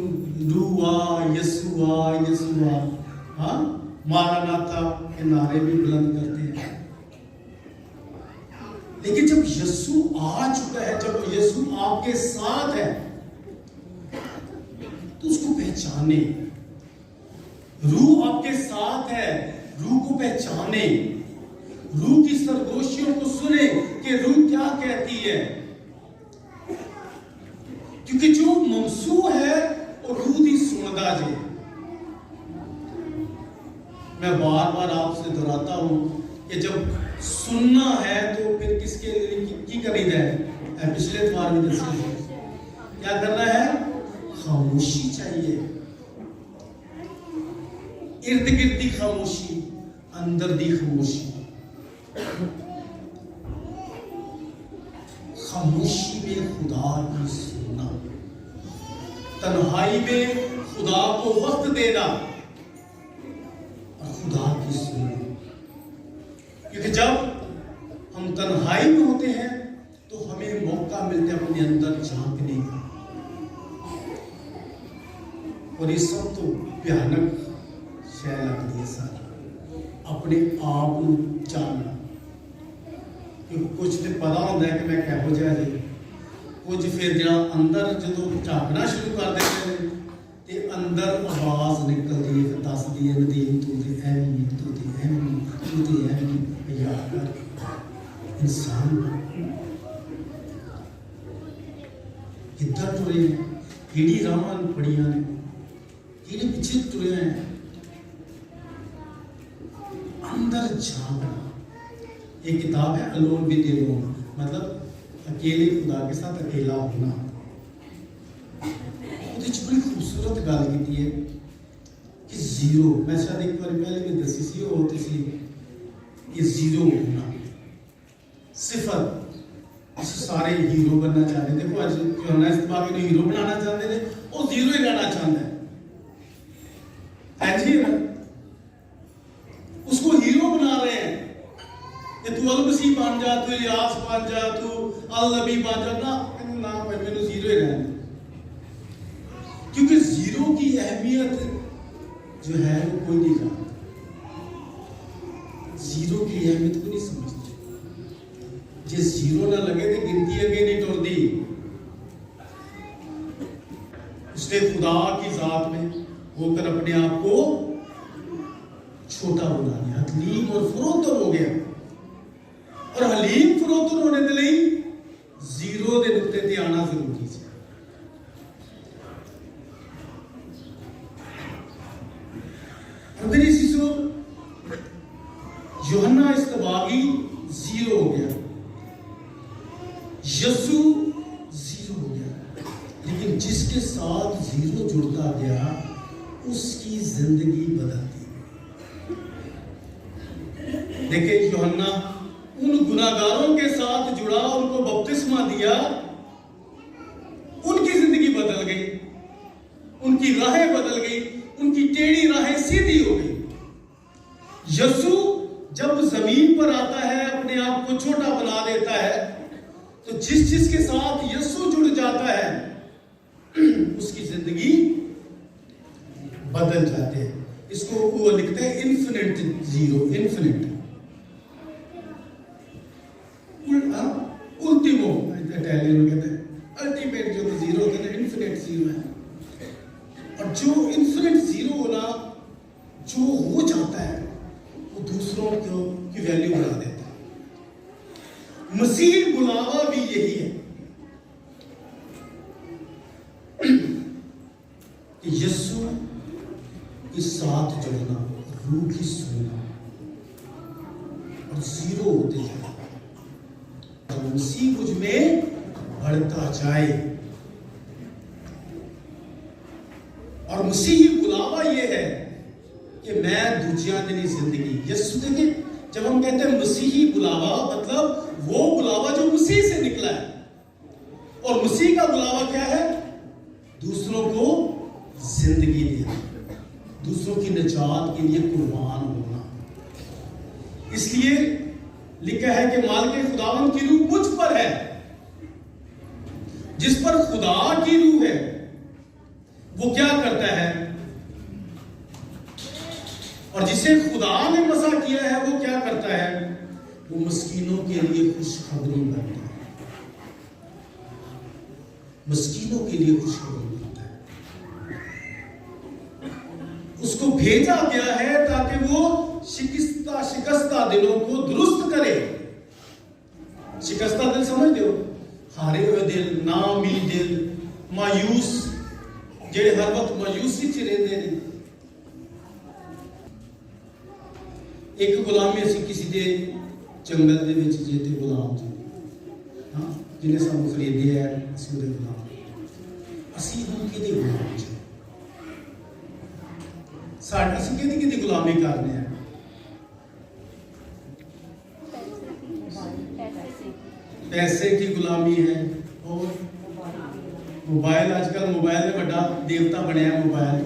रूह आ, यसु आ, यसु आ, हाँ मारानाथा के नारे भी बुलंद करते हैं। लेकिन जब यसु आ चुका है, जब यसु आपके साथ है, तो उसको पहचाने। रूह आपके साथ है, रूह को पहचाने, रूह की सरगोशियों को सुने कि रूह क्या कहती है। क्योंकि जो ममसू है वो रूह दी सुनदा जे। मैं बार बार आपसे दोहराता हूं कि जब सुनना है तो फिर किसके लिए की करीदा है? पिछले बार में दसिया क्या करना है? खामोशी चाहिए, इर्द गिर्द की खामोशी, अंदर दी खामोशी। खामोशी में खुदा की सुनना, तन्हाई में खुदा को वक्त देना और खुदा की सुनना। क्योंकि जब हम तन्हाई में होते हैं तो हमें मौका मिलता है अपने अंदर झांकने का। और ये सब तो भयानक शय लगती है सारी, अपने आप को जानना। क्योंकि कुछ तो पता होता है कि मैं कहो जा जी, कुछ फिर जरा अंदर जो झांकना शुरू कर देते हैं तो अंदर आवाज निकलती है, फिर दसदी है नदीम तू तो एहमी, तू तो एहमी, तू तो एहमी। यार इंसान किधर टुरे, किड़ी राह पड़िया ने, किड़े पीछे टुरे हैं। अंदर झांकना। एक किताब है अलोन विद अलोन, मतलब अकेले खुदा के साथ अकेला होना। बड़ी खूबसूरत गल की है कि जीरो, मैं शायद एक बार पहले भी दसी सी होती सी कि जीरो होना, सिफर। सारे हीरो बनना चाहते, देखो आज यूहन्ना इस्तबागी ने हीरो बनाना चाहते थे, वो जीरो ही रहना चाहता है जी ना, उसको हीरो बना रहे हैं कि तू अल मसीह बन जा, तू इलियास बन जा, तू अल नबी बन जा। ना भाई मैंने जीरो ही रहना, क्योंकि जीरो की अहमियत जो है वो कोई नहीं जानता, जीरो की अहमियत को नहीं समझते। जिस जीरो ना लगे तो गिनती अगे नहीं टुरदी। उसने खुदा की जात में होकर अपने आप को छोटा बना लिया, हलीम और फरोतर हो गया। और हलीम फरोतर होने के लिए जीरो के नुकते ते आना जरूरी है। मेरी शिशु यूहन्ना इस्तबागी जीरो हो गया, यसु जीरो हो गया, लेकिन जिसके साथ जीरो जुड़ता गया उसकी जिंदगी बदलती। देखिए यूहन्ना उन गुनाहगारों के साथ जुड़ा, उनको बपतिस्मा दिया, उनकी जिंदगी बदल गई, उनकी राहें बदल गई, उनकी टेढ़ी राहें सीधी हो गई। यसु जब जमीन पर आता है अपने आप को छोटा बना देता है, तो जिस चीज के साथ यीशु जुड़ जाता है उसकी जिंदगी बदल जाती है। इसको वो लिखते हैं इन्फिनिट जीरो, इन्फिनिट उल्टीमो इटालियन में कहते हैं, अल्टीमेट जो जीरो होता है, इन्फिनिट जीरो है। और जो इन्फिनिट जीरो होना जो हो जाता है वो दूसरों की वैल्यू बढ़ा देता है। मसीह बुलावा भी यही है कि यीशु के साथ जुड़ना, रूह की सुनना और जीरो होते जाना। मसीह मुझ में बढ़ता जाए और मसीही बुलावा यह है कि मैं दूजिया दिनी जिंदगी यीशु देखे। जब हम कहते हैं मसीही बुलावा, मतलब वो बुलावा जो मसीह से निकला है। और मसीह का बुलावा क्या है? दूसरों को जिंदगी देना, दूसरों की निजात के लिए कुर्बान होना। इसलिए लिखा है कि मालिक खुदावन की रूह मुझ पर है। जिस पर खुदा की रूह है वो क्या करता है? और जिसे खुदा ने मसा किया है वो क्या करता है? वो मस्कीनों के लिए खुशखबरी बनता है, मस्कीनों के लिए खुशखबरी बनता है। उसको भेजा गया है ताकि वो शिकस्ता दिलों को दुरुस्त करे। शिकस्ता दिल समझ दो, हारे हुए दिल, नामी दिल, मायूस, जेड़े हर वक्त मायूसी च रहंदे ने। एक गुलामी असी किसी दे जंगल दे विच जे ते गुलाम जी, हां, जिन्हें सानू खरीदे है, असी उहदे गुलाम। असी हुण किहदे गुलाम जी? साडे असी किहदी गुलामी करने हैं? पैसे की गुलामी है। और मोबाइल, आजकल मोबाइल में बड़ा देवता बनया है मोबाइल।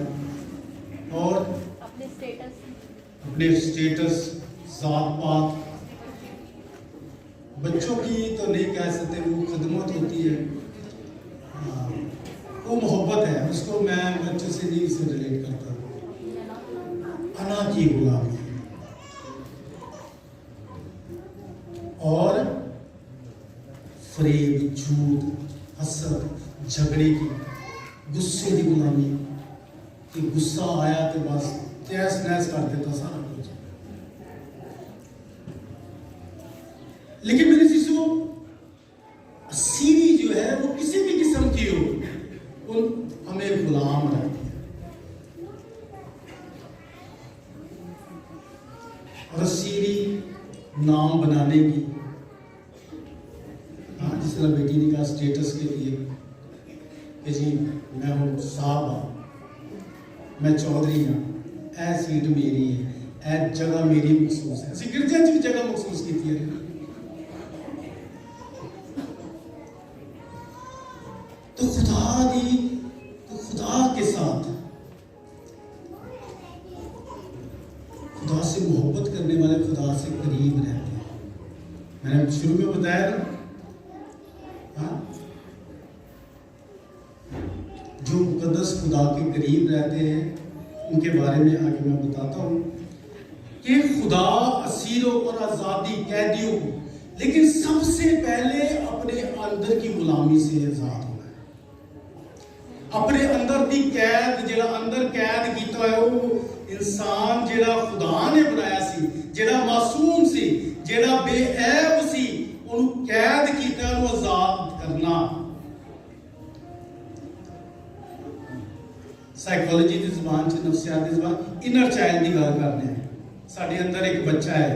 और अपने स्टेटस, जात पात, बच्चों की तो नहीं कह सकते, वो खदमत होती है, वो मोहब्बत है, उसको मैं बच्चों से नहीं इसे रिलेट करता। अना की गुलामी और फरेब, झूठ, हसद, झगड़े की, गुस्से की गुलामी कि गुस्सा आया तो बस तहस नहस कर देता सारा कुछ। लेकिन मेरे चीजों असीरी जो है वो किसी भी किस्म की हो, वो हमें गुलाम रखती है। और असीरी नाम बनाने की, जिस तरह बेटी ने कहा स्टेटस के लिए कि जी मैं हूँ साहब हाँ, मैं चौधरी हाँ, ऐ सीट मेरी है, ऐ जगह मेरी महसूस है। असी गिरजा च जगह महसूस की थी। तो खुदा के साथ, खुदा से मोहब्बत करने वाले खुदा से करीब रहते हैं। मैंने शुरू में बताया ना, जो मुकद्दस खुदा के करीब रहते हैं उनके बारे में आगे मैं बताता हूं कि खुदा असीरों और आजादी कैदियों को, लेकिन सबसे पहले अपने अंदर की गुलामी से आजाद होना है। अपने अंदर की कैद, जेड़ा अंदर कैद किया है वो इंसान जेड़ा खुदा ने बनाया सी, जेड़ा मासूम सी, जेड़ा बेऐब सी, उन्हें कैद किया, उन्हें आजाद करना। साइकोलॉजी की जुबान से, नफ्सियात की जुबान, इनर चाइल्ड की गल करते हैं। साडे अंदर एक बच्चा है,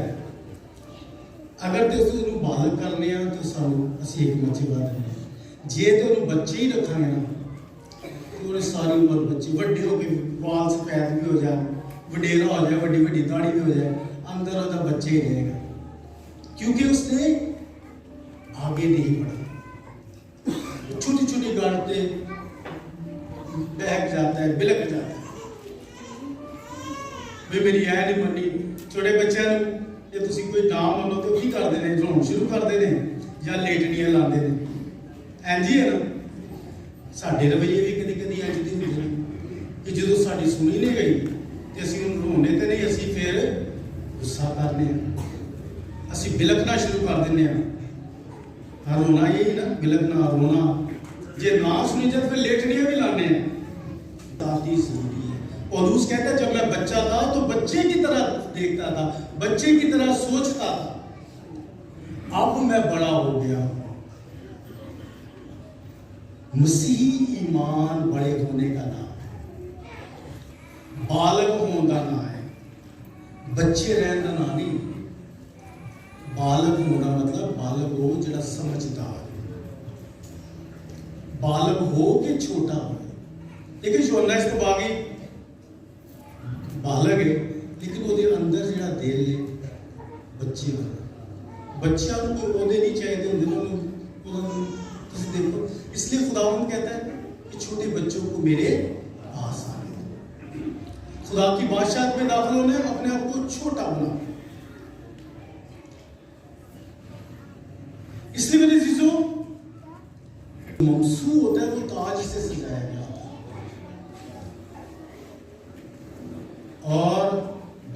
अगर तो उसको बालक करने तो सानू असी एक बच्चे बात जे तो उन्हें बच्चे ही रखांगे ना तो उन्हें सारी उम्र बच्चे वड्डे हो गए, बाल सफेद भी हो जाए, वडेरा हो जाए, वड्डी वड्डी दाढ़ी भी हो जाए, अंदर वह बच्चे ही रहेगा, क्योंकि उसने आगे नहीं बढ़ा। छोटी छोटी गाड़ पे बहक जाता है, बिलक जाता है, वे मेरी ऐ नहीं मनी। छोटे बच्चों ਜੇ ਤੁਸੀਂ ਕੋਈ ਨਾ ਮੰਨੋ ਤਾਂ ਕੀ ਕਰਦੇ ਨੇ, ਰੋਣ ਸ਼ੁਰੂ ਕਰਦੇ ਨੇ ਜਾਂ ਲੇਟਣੀਆਂ ਲਾਉਂਦੇ ਨੇ। ਇੰਝ ਹੀ ਹੈ ਨਾ, ਸਾਡੇ ਰਵੱਈਏ ਵੀ ਕਦੀ ਕਦੀ ਇੰਝ ਦੇ ਹੁੰਦੇ ਨੇ ਕਿ ਜਦੋਂ ਸਾਡੀ ਸੁਣੀ ਨਹੀਂ ਗਈ ਤੇ ਅਸੀਂ ਉਹਨੂੰ ਰੋਣੇ ਤੇ ਨਹੀਂ, ਅਸੀਂ ਫਿਰ ਗੁੱਸਾ ਕਰਨੇ ਹਾਂ, ਅਸੀਂ ਬਿਲਕਣਾ ਸ਼ੁਰੂ ਕਰ ਦਿੰਦੇ ਹਾਂ। रोना यही ना, बिलखना रोना, जे ना सुनी जाए फिर लेटनियां भी लाने हैं। दादी जरूरी है। पौलुस कहता है जब मैं बच्चा था तो बच्चे की तरह देखता था, बच्चे की तरह सोचता था, अब मैं बड़ा हो गया। मसीही ईमान बड़े होने का नाम है, बालक होने का नाम है, बच्चे रहने का नाम नहीं। बालक होना मतलब बालक हो जरा समझदार, बालक हो के छोटा हो। लेकिन यूहन्ना इस तो बागी बालक है, लेकिन ਉਹਦੇ अंदर जरा दिल है बच्चे वाला। बच्चा को कोई ਉਹਦੇ नहीं चाहिए ਹੁੰਦੇ ना, ਤੁਸੀਂ देखो, इसलिए खुदावंद कहता है कि छोटे बच्चों को मेरे पास आने। खुदा की बादशाहत में दाखिल होने अपने आप को छोटा बना। इसलिए मेरे चीजों ममसू होता है वो ताज से सजाया गया और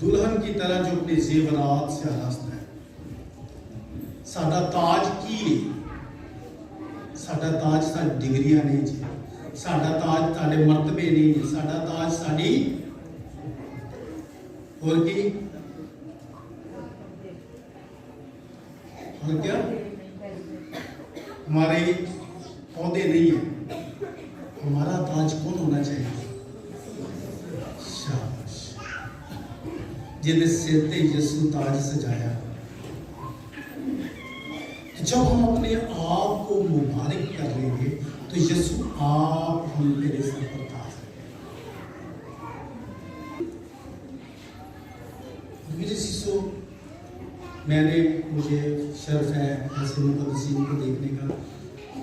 दुल्हन की तरह जो अपने जेवरात से आरास्ता है। साडा ताज की है, साडा ताज साडी डिग्रियां नहीं जी, साडा ताज साडे मर्तबे नहीं है, साडा ताज साडी और की और क्या हमारे पौधे नहीं है। हमारा ताज कौन होना चाहिए? शाबाश, जिन्हें सिर पे यीशु ताज सजाया। जब हम अपने आप को मुबारक कर लेंगे तो यीशु आप हम तेरे सर पर ताज रखेंगे। मेरे शिशु, मुझे शर्फ है ऐसे मुक़द्दसीन को देखने का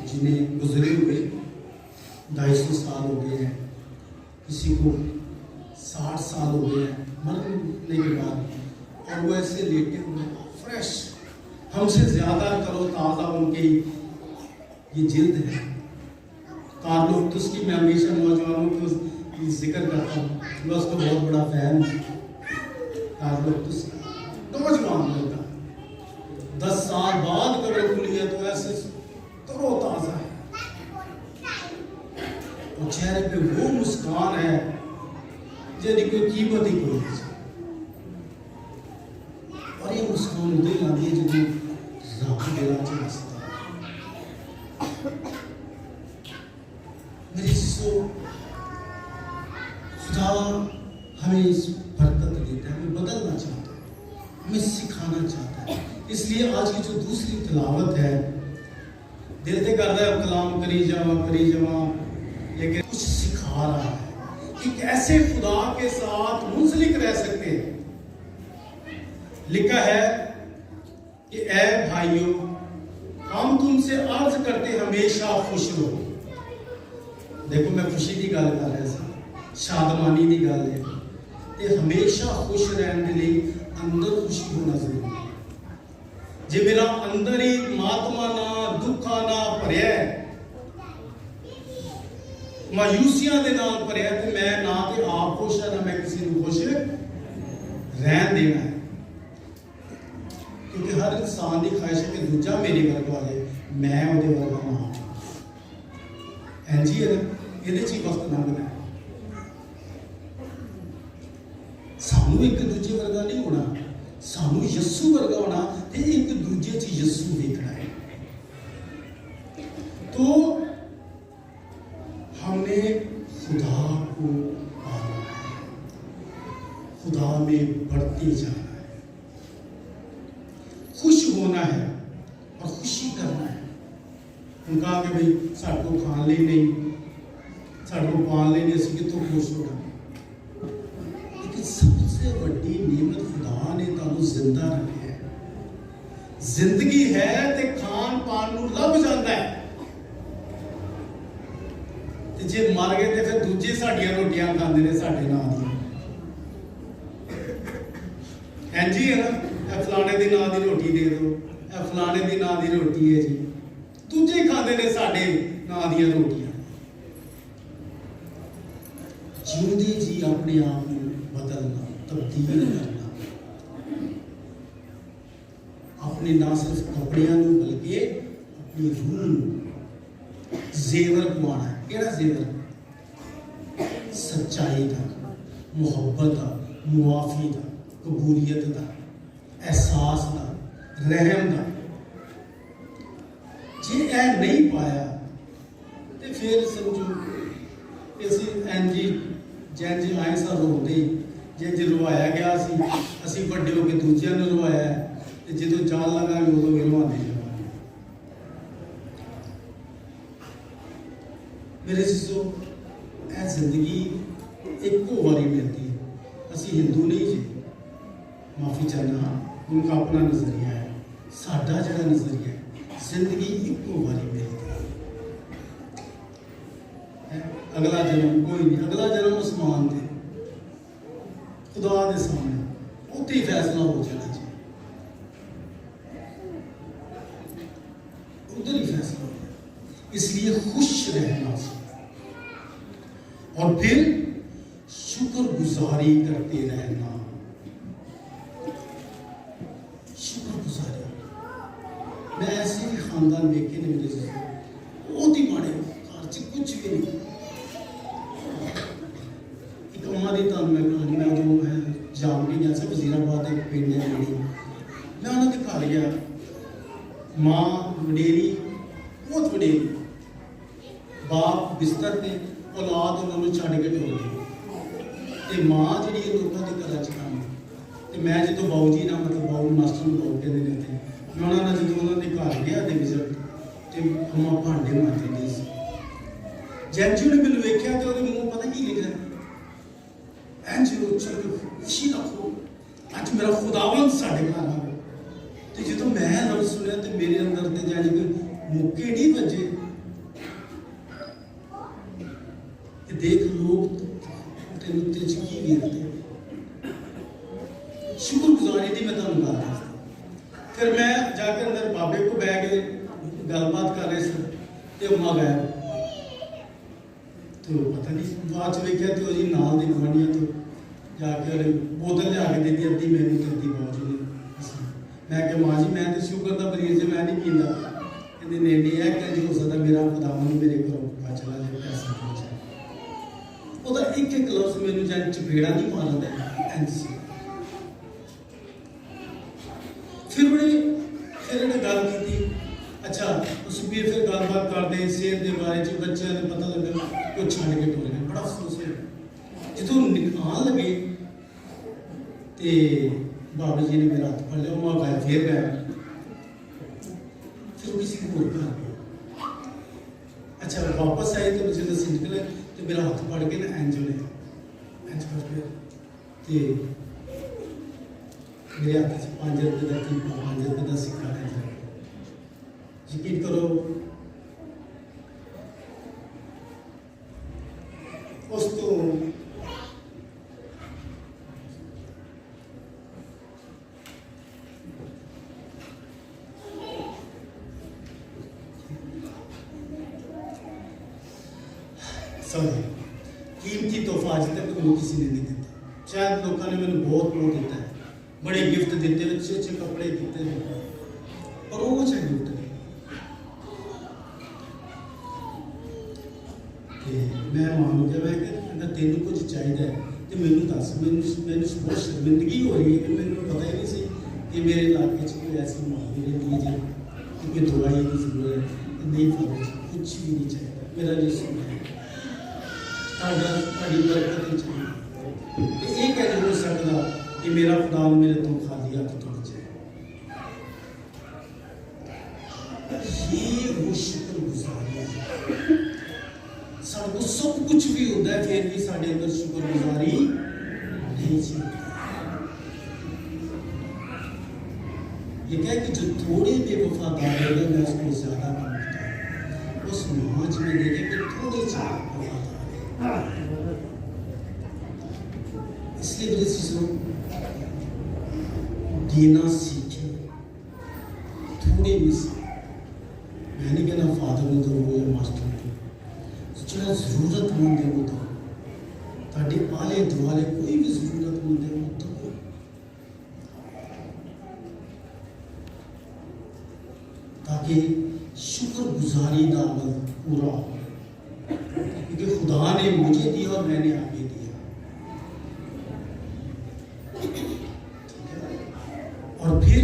जिन्हें गुजरे हुए 250 साल हो गए हैं, किसी को 60 साल हो गए हैं मरने के बाद, और वो ऐसे लेटे हुए फ्रेश, हमसे ज़्यादा करो ताज़ा उनकी ये जिल्द है। कार्लोक्टस की मैं हमेशा नौजवानों को जिक्र करता हूँ, मैं उसका बहुत बड़ा फैन हूँ। कार्लोक्टस नौजवान लड़का 10 साल बाद कब्र खुली है तो ऐसे तरोताजा है, और चेहरे पे वो मुस्कान है जिसकी कोई कीमत ही कोई नहीं। और ये मुस्कान उदय लाती है जिन्हें रब देना चाहिए। मेरे शिशु, खुदा हमें इस बरकत देता है, हमें बदलना चाहता है, हमें सिखाना चाहता है। इसलिए आज की जो दूसरी तिलावत है, दिल से करता है कलाम करी जावा, लेकिन कुछ सिखा रहा है कि कैसे खुदा के साथ मुंसलिक रह सकते हैं। लिखा है कि ऐ भाइयों, हम तुमसे अर्ज करते हमेशा खुश रहो। देखो मैं खुशी की गल कर रहा था, शादमानी की गल है, ते हमेशा खुश रहने के लिए अंदर खुशी होना जरूरी है। जे मेरा अंदर ही मातमा ना दुखा ना भरिया, मायूसियां दे नाल भरिया, तो मैं ना ते आप खुश है ना मैं किसी को खुश रहन देना है। क्योंकि हर इंसान की ख्वाहिश है कि दूजा मेरे वर्गा हो, मैं उहदे वर्गा ना हो। जी ये वक्त लंघना है, सानू एक दूजे वर्गा नहीं होना, सानू यस्सु वर्गा होना, ते एक दूजे च यस्सु देखना है। तो हमने खुदा को पाना है, खुदा में बढ़ते जाना है, खुश होना है और खुशी करना है। उनका कि भाई साढ़े को खान ले नहीं, साढ़े को पान ले नहीं, असं कितों खुश होना। लेकिन सबसे बड़ी नेमत खुदा ने तुहानू जिंदा रखे है। जिंदगी है ते खान पान नू लभ जाता है, ते जे मर गए तो फिर दूजे साडियां रोटियां खांदे ने साडे नाल दी। जी है ना, ਇਹ ਫਲਾਣੇ ਦੇ ਨਾਂ ਦੀ ਰੋਟੀ ਦੇ ਦਿਓ, ਇਹ ਫਲਾਣੇ ਦੇ ਨਾਂ ਦੀ ਰੋਟੀ ਹੈ ਜੀ। ਦੂਜੇ ਖਾਂਦੇ ਨੇ ਸਾਡੇ ਨਾਂ ਦੀਆਂ ਰੋਟੀਆਂ। ਜਿਉਂਦੇ ਜੀ ਆਪਣੇ ਆਪ ਨੂੰ ਬਦਲਣਾ, ਤਬਦੀਲ ਕਰਨਾ, ਆਪਣੇ ਨਾ ਸਿਰਫ ਕੱਪੜਿਆਂ ਨੂੰ ਬਲਕਿ ਆਪਣੀ ਰੂਹ ਨੂੰ ਜ਼ੇਵਰ ਪਵਾਉਣਾ। ਕਿਹੜਾ ਜ਼ੇਵਰ? सच्चाई का, मुहब्बत का, मुआफ़ी का, कबूलियत का, एहसास का, रहम का। जे ऐ नहीं पाया तो फिर समझो असी इंजी जैन जी आए सा रोंदे जे रवाया गया असी वड्डे हो के दूजिया ने रवाया तो जो जान लगा उदों भी रवाते मेरे सिसो ਇਹ ਜ਼ਿੰਦਗੀ ਇੱਕੋ ਵਾਰੀ ਮਿਲਦੀ ਹੈ। ਅਸੀਂ ਹਿੰਦੂ ਨਹੀਂ ਜੀ, ਮਾਫੀ ਚਾਹੁੰਦਾ, ਉਨ੍ਹਾਂ ਆਪਣਾ ਨਜ਼ਰੀਆ ਹੈ। ਸਾਡਾ ਜਿਹੜਾ ਨਜ਼ਰੀਆ ਹੈ, ਜ਼ਿੰਦਗੀ ਇੱਕੋ ਵਾਰੀ ਮਿਲਦੀ ਹੈ। ਅਗਲਾ ਜਨਮ ਕੋਈ ਨਹੀਂ, ਅਗਲਾ ਜਨਮ ਅਸਮਾਨ ਤੇ ਖੁਦਾ ਦੇ ਸਾਹਮਣੇ ਉੱਥੇ ਹੀ ਫੈਸਲਾ ਹੋ ਜਾਣਾ ਜੀ, उधर ही फैसला हो। इसलिए खुश रहना और फिर शुक्रगुजारी करते रहना। शुक्रगुजारी मैं ऐसे भी खानदान देखे ने मेरे से बहुत ही माड़े घर च कुछ भी नहीं। एक अम्मा की तुम मैं कहानी मैं जो है जाम के गया वजीराबाद एक पिंड है मेरी, मैं उन्होंने घर गया। माँ वडेरी बहुत वडेरी, बाप बिस्तर पे, औलाद उन्होंने छड़ के टुर गई। माँ जी लोगों के घर काम तो मैं जो बाऊ जी ना मतलब बाऊ मास्टर बाऊ कहते हैं थे, मैं उन्होंने जो उन्होंने घर गया तो विजिट तो अम्मा भांडे मांजते नहीं। जैन जी ने मैंने वेख्या तो मूँह पता की लिखा एन जी उछल के खुशी रखो अच मेरा खुदावंद साढ़े घर आ गया। तो जो मैं लफ्ज सुनिया तो मेरे अंदर तो जाने कोई मुक्के नहीं बजे। देख लोग तेन तेज की वीरते शुक्रगुजारी थी। मैं तुम गल दसदा, फिर मैं जाकर अंदर बाबे को बह गए गलबात कर रहे थे तो अम्मा गए तो पता नहीं बाद च वेख्या तो जी नाल दी गवांढियां तो जाकर बोतल लिया के दी अद्धी मैनू तो अद्धी बाजू ने। मैं क्या माँ जी मैं तो शुगर का मरीज है मैं नहीं पींदा। कहते नहीं नहीं है क्या हो सकता मेरा खुदावन मेरे घरों पता चला जाए पैसा पहुंचा ਉਹਦਾ ਇੱਕ ਇੱਕ ਲਫ਼ਜ਼ ਮੈਨੂੰ ਜਾਂ ਚਪੇੜਾ ਨਹੀਂ ਮਾਰਦਾ ਐਂਡ ਸੀ। ਫਿਰ ਇਹਨੇ ਗੱਲ ਕੀਤੀ। ਅੱਛਾ ਉਸ ਵੀ ਫਿਰ ਗੱਲਬਾਤ ਕਰਦੇ ਸਿਹਤ ਦੇ ਬਾਰੇ ਚ ਬੱਚਿਆਂ ਨੂੰ ਪਤਾ ਲੱਗਾ ਕਿ ਛੱਡ ਕੇ ਟੁਰ ਗਏ। ਬੜਾ ਅਫਸੋਸ ਹੋਇਆ ਜਦੋਂ ਨਿਕਾਲ ਲਗੇ ਤੇ ਬਾਬਾ ਜੀ ਨੇ ਮੇਰਾ ਹੱਥ ਫੜ ਲਿਆ। ਮਾਂ ਗਏ ਫਿਰ ਗਏ फिर किसी को घर गया। अच्छा वापस आए तो मुझे दस निकले तो मेरा हाथ पड़ के ना एंजो ने एंज करके ते मेरे हाथ से 5 रुपये का 5 रुपये का सिक्का है। यकीन करो उस तो कीमती तोहफा अज तक मैं किसी ने नहीं दिता। शायद लोगों ने मैंने बहुत दिता है, बड़े गिफ्ट दिते, अच्छे अच्छे कपड़े दिते, पर वो अच्छा गिफ्ट नहीं। मैं मान गया मैं कि अगर तेन कुछ चाहिए तो मैनू दस। मैनू बहुत शर्मिंदगी हो रही है कि मैंने पता ही नहीं सी कि मेरे इलाके कोई ऐसी माहौल नहीं है कि कोई दवाई की जरूरत नहीं, कुछ भी नहीं चाहिए। मेरा जो सुन है ये कैसे हो सकता कि मेरा खुदा मेरे तो खाली हाथ टुट जाए। ये वो शुक्रगुजारी है। सबको सब कुछ भी होता है फिर भी साढ़े अंदर शुक्रगुजारी नहीं चलती। ये क्या कि जो थोड़े बेवफादार है मैं उसको ज्यादा मानता हूँ। उस समाज में देखे कि थोड़े से वफादार। इसलिए मेरे शिशु देना सीखे, थोड़े भी से। मैं नहीं कहना फादर ने दो या मास्टर ने, जो जरूरतमंद है वो दो। ताड़े आले दुआले कोई भी जरूरतमंद है वो दो। ताकि शुक्रगुजारी का अमल पूरा हो, क्योंकि खुदा ने मुझे दिया और मैंने आगे दिया। और फिर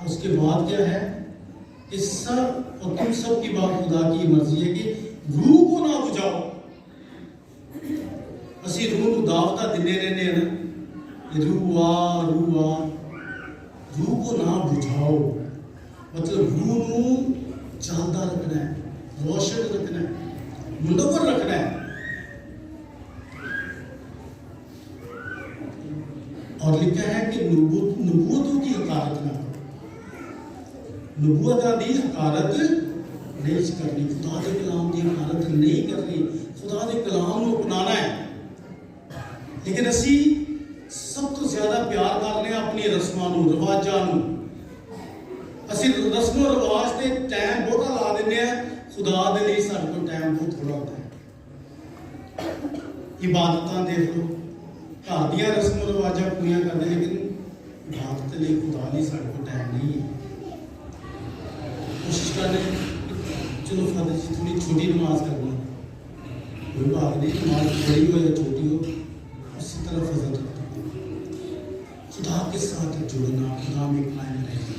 उसके बाद क्या है कि सब और तुम सब की बात खुदा की मर्जी है कि रूह को ना बुझाओ। असी रूह को दावता दिने रहने हैं ना, रूह आ रूह को ना बुझाओ, मतलब रूह को जलता रखना है, रोशन रखना है, मुनव्वर रखना है। और लिखा है कि नबूवतों की हकारत ना करो, नबूवत की हकारत नहीं करनी, खुदा के कलाम की हकारत नहीं करनी, खुदा के कलाम को अपनाना है। लेकिन असी सब तो ज्यादा प्यार करने अपनी रस्मां नूं रिवाजां नूं। असी रस्मों रिवाज से टाइम बहुत ला देने, खुदा के लिए साढ़े को टाइम बहुत थोड़ा होता है। इबादतां देख लो, घर दियां रस्मों रिवाजां पूरियां करते, लेकिन इबादत के लिए खुदा लिए साढ़े को टाइम नहीं है। कोशिश करने चलो फादर जी थोड़ी छोटी नमाज करना, कोई बात नहीं, नमाज बड़ी हो या छोटी हो उसी तरह फजल रखना, खुदा के साथ जुड़ना, खुदा में कायम रहना।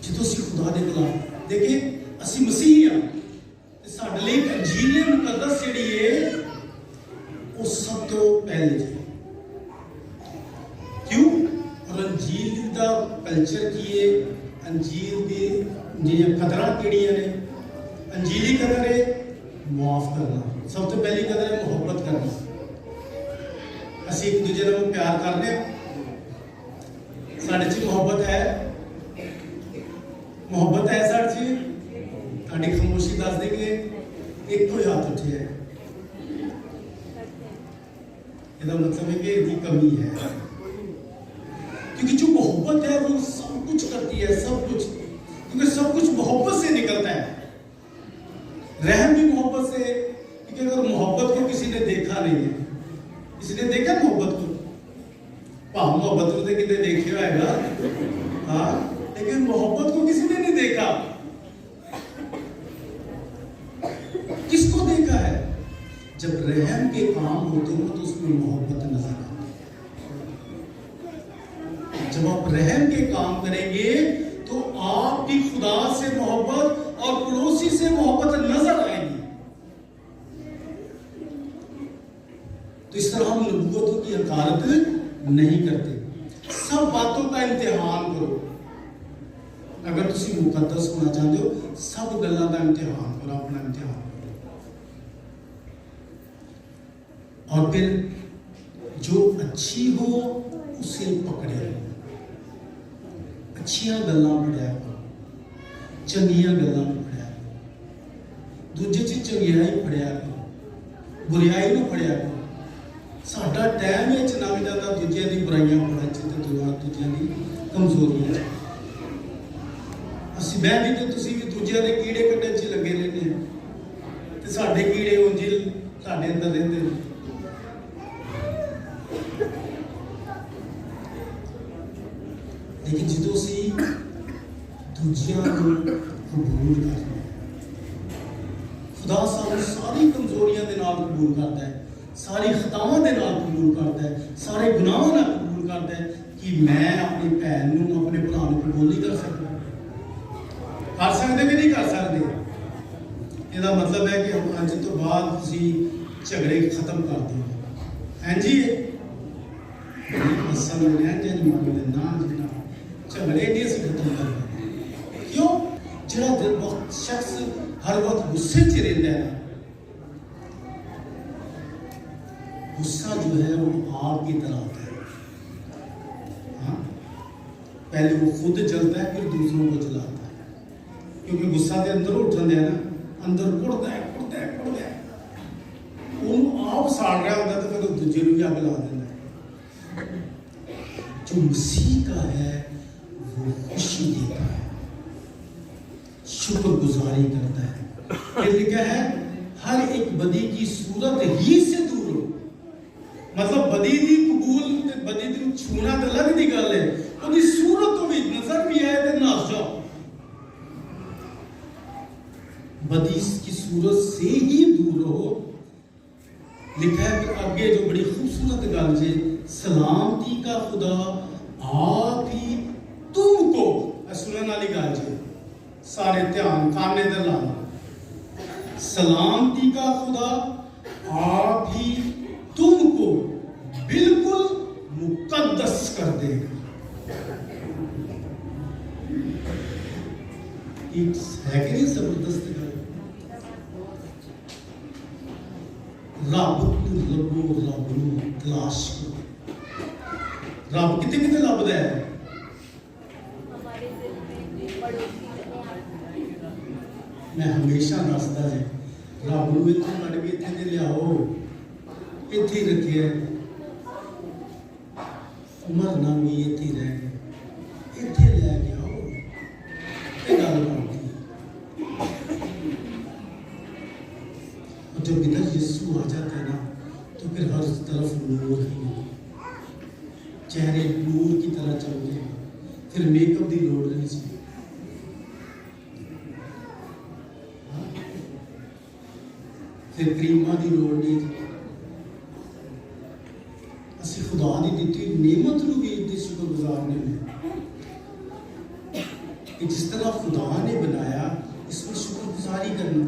जो असी खुदा के खिलाफ देखिए, असी मसीह हाँ, साडे लिए अंजील मुकद्दस जिहड़ी है वो सब तो पहले है। क्यों? और अंजील का कल्चर की है, अंजील की कदरां किहड़ियां ने? अंजीली कदर है माफ करना, सब तो पहली कदर है मुहब्बत करना। असी एक दूजे को प्यार करने, साढ़े च मुहब्बत है साढ़े च। ताड़ी खामोशी दस देंगे, एक तो हाथ उठे है, इसका मतलब है कि इसकी कमी है, क्योंकि जो मोहब्बत है वो सब कुछ करती है, सब कुछ, क्योंकि सब कुछ मोहब्बत से निकलता है। रहम भी मोहब्बत से, क्योंकि अगर मोहब्बत को किसी ने देखा नहीं है, किसी ने देखा मोहब्बत को, भाव मोहब्बत को तो कितने देखे होगा, हाँ, लेकिन मोहब्बत को किसी ने नहीं देखा। किसको देखा है? जब रहम के काम होते हो तो उसमें मोहब्बत नजर आती है। जब आप रहम के काम करेंगे तो आपकी खुदा से मोहब्बत और पड़ोसी से मोहब्बत नजर आएगी। तो इस तरह हम नबूवतों की हकारत नहीं करते। सब बातों का इम्तिहान करो। अगर तुम मुकद्दस होना चाहते हो, सब गल्लां का इम्तिहान करो, अपना इम्तिहान करो। और फिर जो अच्छी हो उसे पकड़े, अच्छियां गल्लां पढ़िया करो, चंगियां गल्लां पढ़िया करो, दूजे च चंगियाई पढ़िया करो, बुराई ना पढ़िया करो। साडा टाइम है लंघ जाता दूजे की बुराइयां पढ़न च ते दूजे की कमजोरियां। ਅਸੀਂ ਮੈਂ ਵੀ ਤੇ ਤੁਸੀਂ ਵੀ ਦੂਜਿਆਂ ਦੇ ਕੀੜੇ ਕੱਢਣ 'ਚ ਲੱਗੇ ਰਹਿੰਦੇ ਆ, ਤੇ ਸਾਡੇ ਕੀੜੇ ਉਂਝ ਸਾਡੇ ਅੰਦਰ ਰਹਿੰਦੇ ਨੇ। लेकिन जो सी दूजिया को कबूल करना, खुदा सानू सारी कमजोरियां दे नाल कबूल करता है, सारी खतावां दे नाल कबूल करता है, सारे गुनाहां नाल कबूल करता है कि मैं अपनी भैन नूं अपने भरा नूं कबूल नहीं कर सकता। कर सकते कि नहीं कर सकते? इसका मतलब है कि हम अज तो बाद तुसी झगड़े खत्म कर दो। हैं जी असल झगड़े नहीं असीं खत्म करते। क्यों? जो शख्स हर वक्त गुस्से च रहिंदा है, गुस्सा जो है वो आग की तरह होता है। हाँ, पहले वो खुद जलता है फिर दूसरों को जलाता है, क्योंकि गुस्सा के अंदर उठ जाते हैं ना, अंदर कुड़ता है आप साड़ रहा होता तो फिर दूजे भी अग ला देना है। जो मसीह का है वो खुशी देता है, शुक्रगुजारी करता है। फिर लिखा है हर एक बदी की सूरत ही से दूर हो। मतलब बदी दी कबूल ते बदी दी छूना तो अलग दी गल है, ਉਹਦੀ सूरत तो भी नजर भी आए तो नाश जाओ। बदी की सूरत से ही दूर रहो। लिखा है फिर आगे जो बड़ी खूबसूरत गल है, सलामती का खुदा आप ही तुमको, सुनने वाली गल है, सारे ध्यान काने दे ला। सलामती का खुदा आप ही तुमको बिल्कुल मुकद्दस कर देगा। है कि नहीं जबरदस्त गल? रब को लभो, रब को तलाश करो। रब कितने कितने लभदा है? हमारे दिल में पड़ोसी मैं हमेशा दसदा है रब नूं इत्थे कढ के इत्थे ते लियाओ, इत्थे ही रखिए, मरना भी इत्थे ही रह गए, इत्थे लैके आओ, ये गल बनती है। और जब इधर यीशु आ जाता है ना तो फिर हर तरफ नूर ही नूर, चेहरे नूर की तरह चमके, फिर मेकअप की लोड़ नहीं सी। फिर क्रीमा की लोड़ नहीं थी। असी खुदा की दी नेमत नूं भी इतनी शुक्रगुजार नहीं कि जिस तरह खुदा ने बनाया इस पर शुक्रगुजारी करना।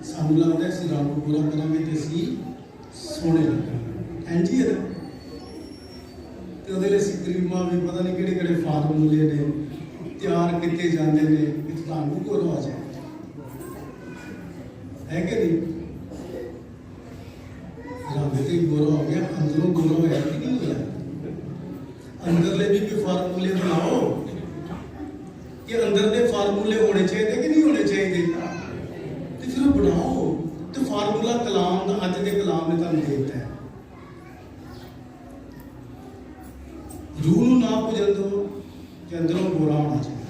सानू लगता है असी रब को पूरा करांगे तो असी सोने लगा एंज ही है ना। तो ਉਹਦੇ ਲਈ ਅਸੀਂ ਕਰੀਮਾਂ ਵੀ ਪਤਾ ਨਹੀਂ ਕਿਹੜੇ ਕਿਹੜੇ ਫਾਰਮੂਲੇ ਨੇ ਤਿਆਰ ਕੀਤੇ ਜਾਂਦੇ ਨੇ ਕਿ ਤੁਹਾਨੂੰ ਕੋਲ ਆ ਜਾਏ, है कि नहीं? रंग तो गोरा हो गया, अंदरों गोरा होया कि नहीं होया? अंदरले भी कोई फार्मूले बनाओ कि अंदर के फार्मूले होने चाहिए कि नहीं होने चाहिए, तो फिर बनाओ। तो फार्मूला कलाम का अज के कलाम ने तुहानू देता है। रूह नूं ना भुजन दो कि अंदरों गोरा होना चाहिए।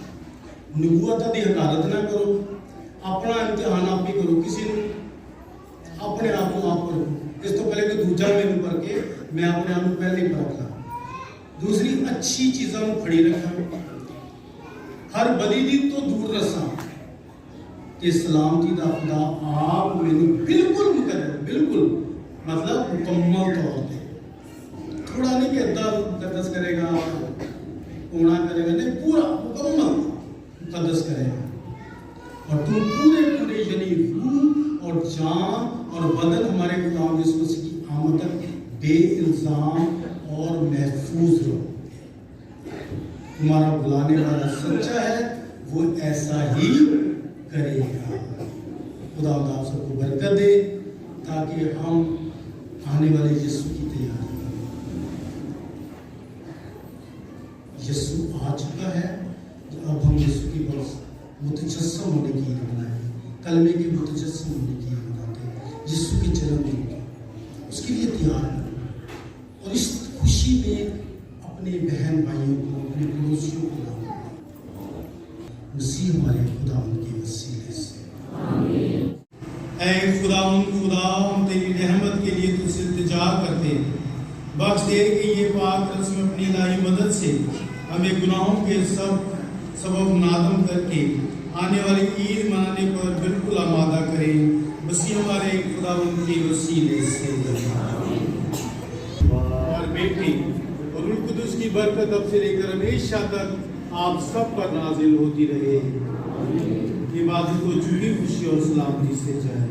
नबूवत की हकारत ना करो, अपना इम्तिहान आप ही करो, किसी ने अपने आप को आप करो। इस तो पहले कोई दूजा मैनू पढ़ के मैं अपने आप को पहले ही परख ला। दूसरी अच्छी चीज़ों को फड़ी रखा, हर बदी दी तो दूर रसा कि सलामती का खुदा आप मैनू बिल्कुल मुकद्दस, बिल्कुल मतलब मुकम्मल तौर पर, थोड़ा नहीं कि अद्धा मुकद्दस करेगा होना करेगा, नहीं पूरा मुकम्मल मुकद्दस करेगा। और तुम पूरे पूरे यानी रूह और जान और बदन हमारे खुदा यीशु मसीह की आमद तक बेइल्जाम और महफूज रहो। तुम्हारा बुलाने वाला सच्चा है, वो ऐसा ही करेगा। खुदा आप सबको बरकत दे ताकि हम आने वाले यीशु की तैयारी करें। यीशु आ चुका है, अब हम यीशु की बस मुतजस्सम होने की ईद मनाएं, कलमे के मुतजस्सम होने की ईद मनाते हैं, यीशु के जन्मदिन की, उसके लिए तैयार करें। और इस खुशी में अपने बहन भाइयों को, अपने पड़ोसियों को लाओ। मसीह हमारे खुदा उनके वसीले से। ऐ खुदा हम तेरी रहमत के लिए तुझसे इल्तिजा करते हैं, बख्श दे कि ये पाक रस्म अपनी इलाही मदद से हमें गुनाहों के सबब नादम करके आने वाली ईद मनाने पर बिल्कुल आमादा करें। मसीह हमारे खुदा उनके वसीले से। और बेटी और रूह कुदुस की बरकत अब से लेकर हमेशा तक आप सब पर नाजिल होती रहे। इबादत को जुड़ी खुशी और सलामती से जाए।